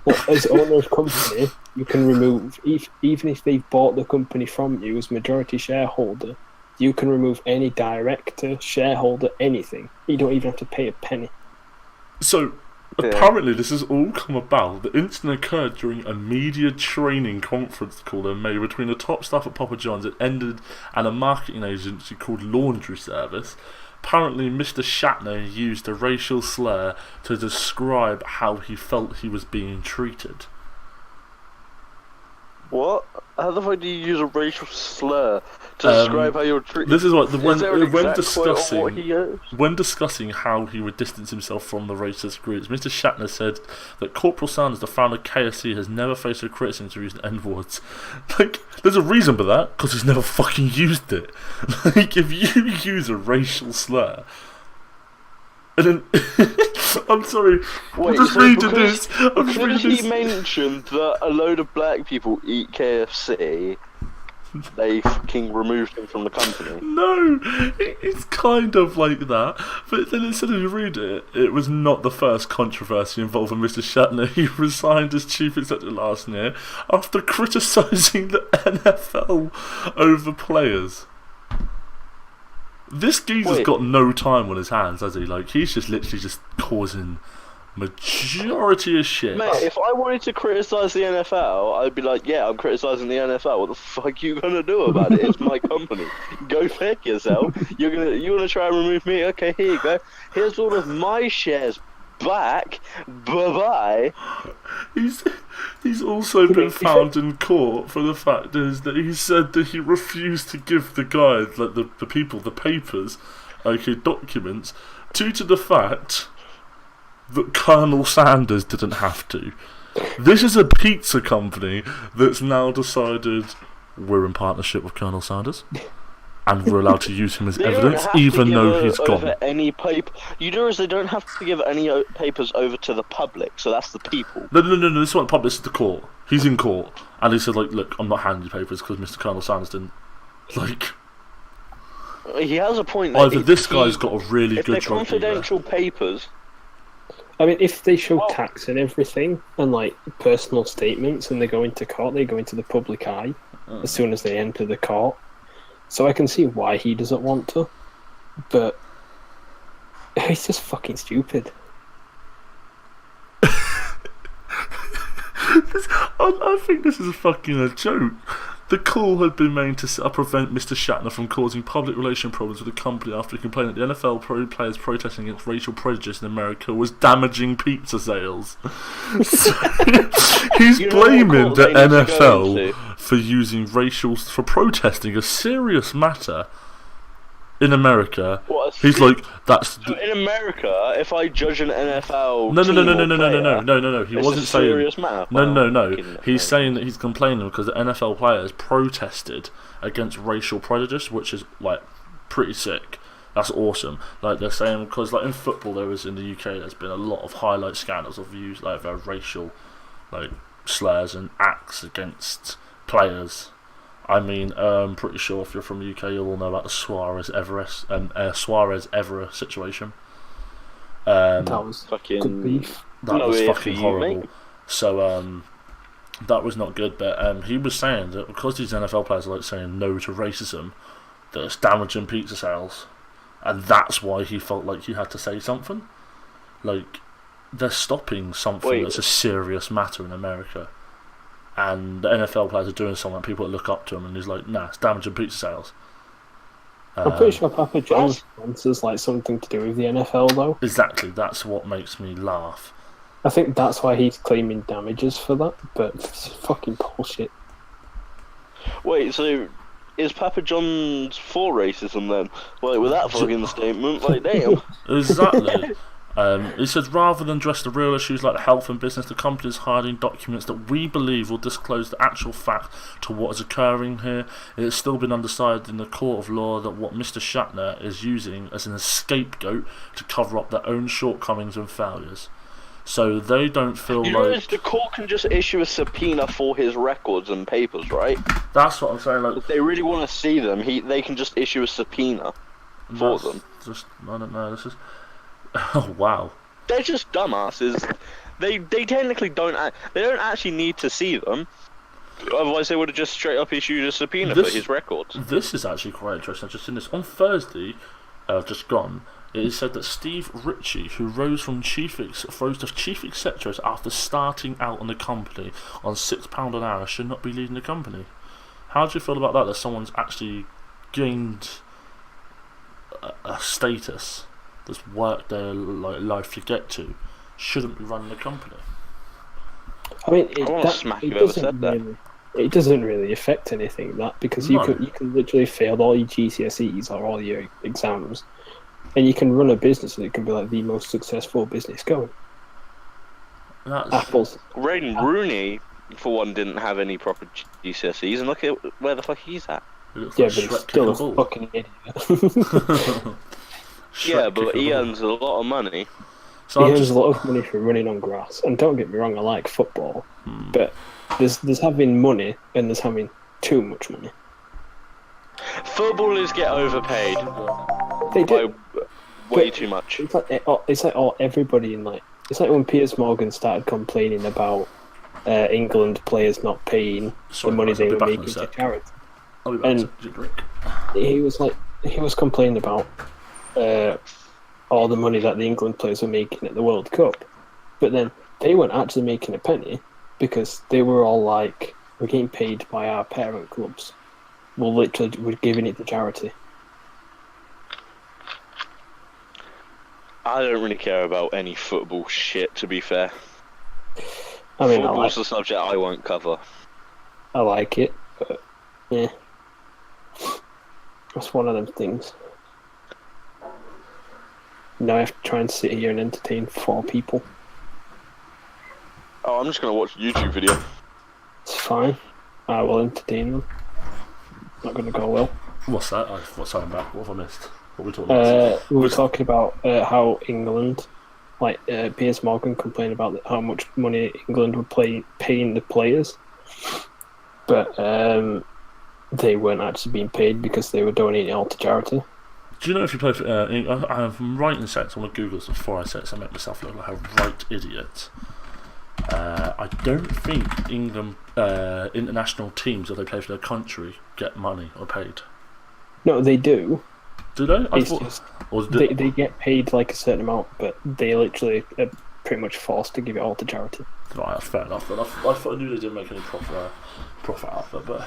Well, as owner of company, you can remove, even if they've bought the company from you as majority shareholder, you can remove any director, shareholder, anything. You don't even have to pay a penny. So, apparently this has all come about. The incident occurred during a media training conference call in May between the top staff at Papa John's and a marketing agency called Laundry Service. Apparently, Mr. Shatner used a racial slur to describe how he felt he was being treated. What? How the fuck do you use a racial slur to describe how you're treated? This is what when when discussing how he would distance himself from the racist groups, Mr. Shatner said that Corporal Sanders, the founder of KSI, has never faced a criticism to use the N-words. Like, there's a reason for that, because he's never fucking used it. Like, if you use a racial slur, and then I'm sorry, I'm just reading this. Because he mentioned that a load of black people eat KFC, they fucking removed him from the company. No, it's kind of like that. But then instead of you read it, it was not the first controversy involving Mr. Shatner. He resigned as chief executive last year after criticising the NFL over players. This geezer's got no time on his hands, has he? Like, he's just literally just causing majority of shit. Mate, if I wanted to criticise the NFL, I'd be like, yeah, I'm criticising the NFL. What the fuck you gonna do about it? It's my company. Go fuck yourself. You wanna try and remove me? Okay, here you go. Here's all of my shares back. Bye bye. He's also been found in court for the fact is that he said that he refused to give the guys, like the people, the papers, okay, documents, due to the fact that Colonel Sanders didn't have to. This is a pizza company that's now decided we're in partnership with Colonel Sanders, and we're allowed to use him as evidence, even though he's gone. Any paper, you know, they don't have to give any papers over to the public, so that's the people. No. This is not public. This is the court. He's in court, and he said, like, look, I'm not handing you papers because Mr. Colonel Sanders didn't. Like, he has a point. Either this guy's got a really good. If they're confidential papers. I mean, if they show tax and everything, and like personal statements, and they go into court, they go into the public eye as soon as they enter the court. So I can see why he doesn't want to, but it's just fucking stupid. I think this is fucking a joke. The call had been made to prevent Mr. Shatner from causing public relation problems with the company after he complained that the NFL players protesting against racial prejudice in America was damaging pizza sales. So, he's blaming the NFL for protesting a serious matter in America. He's like, that's so in America, if I judge an NFL no. He wasn't saying serious matter. No. He's saying that he's complaining because the NFL players protested against racial prejudice, which is like pretty sick. That's awesome. Like they're saying, because like in football, in the UK, there's been a lot of highlight scandals of use like racial like slurs and acts against players. I mean, I'm pretty sure if you're from the UK, you'll all know about the Suarez Evra situation. That was fucking good beef. That was fucking horrible. Mate. So that was not good. But he was saying that because these NFL players are like saying no to racism, that it's damaging pizza sales, and that's why he felt like he had to say something. Like they're stopping something that's a serious matter in America. And the NFL players are doing something, people that look up to him, and he's like, nah, it's damaging pizza sales. I'm pretty sure Papa John's sponsors like something to do with the NFL, though. Exactly, that's what makes me laugh. I think that's why he's claiming damages for that, but it's fucking bullshit. Wait, so is Papa John's for racism then? Like, with that fucking statement, like, damn. Exactly. He says, rather than address the real issues like health and business, the company is hiding documents that we believe will disclose the actual fact to what is occurring here. It has still been undecided in the court of law that what Mr. Shatner is using as an scapegoat to cover up their own shortcomings and failures. So they don't feel You realize the court can just issue a subpoena for his records and papers, right? That's what I'm saying. Like, If they really want to see them, they can just issue a subpoena for them. Just, I don't know. This is. Oh wow. They're just dumbasses. They technically don't. They don't actually need to see them. Otherwise, they would have just straight up issued a subpoena for his records. This is actually quite interesting. I've just seen this on Thursday. Just gone. It is said that Steve Ritchie, who rose to chief executive after starting out in the company on £6 an hour, should not be leading the company. How do you feel about that? That someone's actually gained a status that's worked their life to get to, shouldn't be running the company. I mean, it doesn't really affect anything that, because you can literally fail all your GCSEs or all your exams, and you can run a business and it can be like the most successful business going. Apple's Wayne Rooney, for one, didn't have any proper GCSEs, and look at where the fuck he's at. Yeah, but he's still a fucking idiot. Yeah, but he earns a lot of money. So he earns a lot of money for running on grass. And don't get me wrong, I like football, but there's having money and there's having too much money. Footballers get overpaid. They do. Way too much. It's like everybody in it's like when Piers Morgan started complaining about England players not paying the money they were making to charity. And he was complaining about all the money that the England players were making at the World Cup, but then they weren't actually making a penny, because they were all like, we're getting paid by our parent clubs, we're giving it to charity. I don't really care about any football shit, to be fair. I mean, football's a subject I won't cover. I like it, but yeah, that's one of them things. Now I have to try and sit here and entertain 4 people. Oh, I'm just going to watch a YouTube video. It's fine. I will entertain them. Not going to go well. What's that? What's that about? What have I missed? What were we talking about? We were talking about how England, Piers Morgan complained about how much money England were paying the players, but they weren't actually being paid because they were donating it all to charity. Do you know if you play for I'm right in the sense, I want to Google this before I say it, so I make myself look like a right idiot. I don't think England international teams, if they play for their country, get money or paid. No, they do. Do they? They get paid like a certain amount, but they literally are pretty much forced to give it all to charity. Right, that's fair enough. But I thought I knew they didn't make any profit out of it, but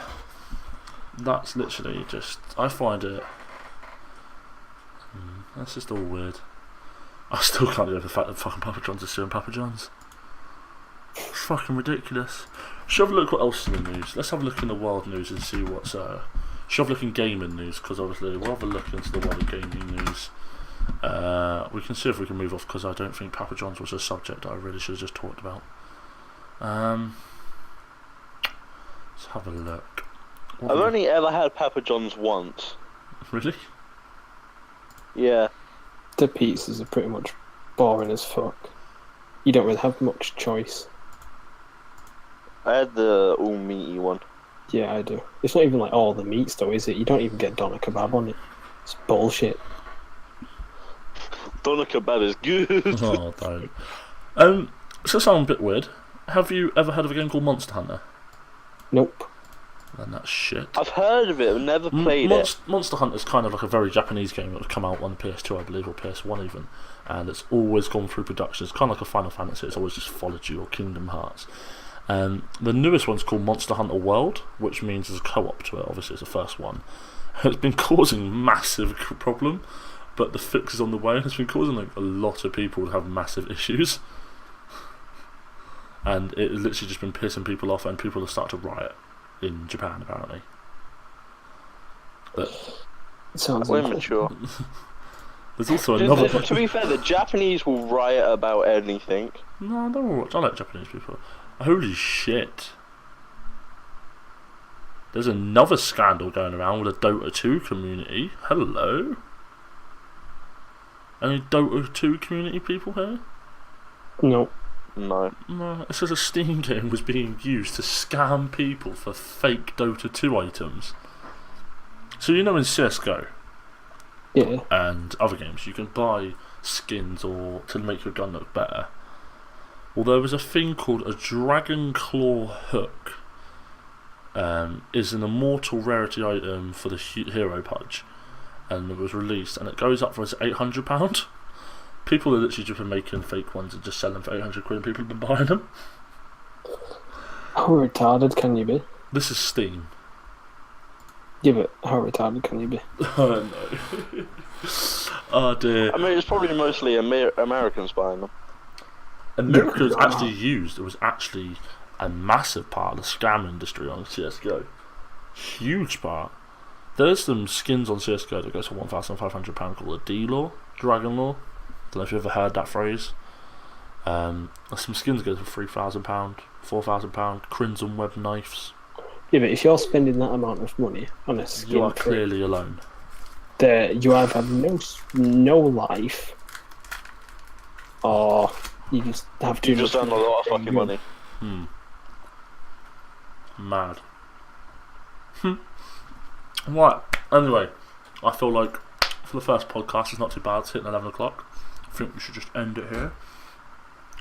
that's literally just, I find it. That's just all weird. I still can't get over the fact that fucking Papa John's is suing Papa John's. It's fucking ridiculous. Should have a look what else is in the news. Let's have a look in the world news and see what's should have a look in gaming news, because obviously we'll have a look into the world of gaming news. We can see if we can move off, because I don't think Papa John's was a subject that I really should have just talked about. Let's have a look. I've only ever had Papa John's once. Really? Yeah. The pizzas are pretty much boring as fuck. You don't really have much choice. I had the all meaty one. Yeah, I do. It's not even like all the meats though, is it? You don't even get doner kebab on it. It's bullshit. Doner kebab is good. Oh, don't. So it sounds a bit weird. Have you ever heard of a game called Monster Hunter? Nope. Then that's shit. I've heard of it, I've never played it. Monster Hunter is kind of like a very Japanese game that would come out on the PS2, I believe, or PS1 even, and it's always gone through production. It's kind of like a Final Fantasy. It's always just followed you, or Kingdom Hearts. The newest one's called Monster Hunter World, which means there's a co-op to it. Obviously, it's the first one. It's been causing massive problem, but the fix is on the way. It's been causing a lot of people to have massive issues, and it's literally just been pissing people off, and people have started to riot in Japan apparently. But It sounds We're awful. mature. there's also another. To be fair, the Japanese will riot about anything. No, I don't watch. I like Japanese people. Holy shit! There's another scandal going around with the Dota 2 community. Hello. Any Dota 2 community people here? No. No. No, it says a Steam game was being used to scam people for fake Dota 2 items. So you know in CSGO Yeah. and other games you can buy skins or to make your gun look better. Well, there was a thing called a Dragon Claw Hook. Is an immortal rarity item for the Hero Pudge, and it was released, and it goes up for £800. People are literally just been making fake ones and just selling them for 800 quid, and people have been buying them. How retarded can you be? This is Steam. Yeah, but how retarded can you be? Oh no. Oh dear. I mean, it's probably mostly Americans buying them. America was actually used. It was actually a massive part of the scam industry on CSGO. Huge part. There's some skins on CSGO that goes for £1,500 called a D-Law, Dragon Law. Don't know if you've ever heard that phrase. Some skins go for £3,000, £4,000, Crimson Web knives. Yeah, but if you're spending that amount of money on a skin, You are clearly alone. you either have no life, or you just have too You've just much done a lot of fucking money. Mad. Right, anyway, I feel like for the first podcast it's not too bad. It's hitting 11 o'clock. I think we should just end it here.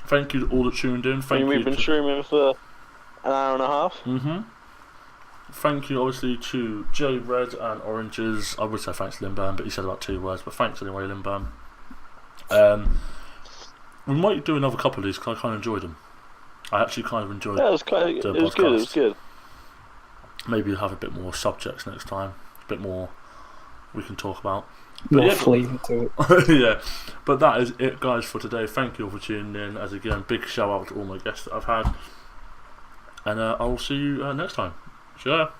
Thank you to all that tuned in. I mean, we've been streaming for an hour and a half. Thank you obviously to J Red and Oranges. I would say thanks to Limburn, but he said about 2 words, but thanks anyway, Limburn. We might do another couple of these because I kind of enjoyed them. I actually kind of enjoyed. Yeah, it was quite. It was good. It was good. Maybe we'll have a bit more subjects next time. A bit more we can talk about. more yeah, flavour to it. Yeah, but that is it, guys, for today. Thank you all for tuning in. As again, big shout out to all my guests that I've had, and I'll see you next time. Sure.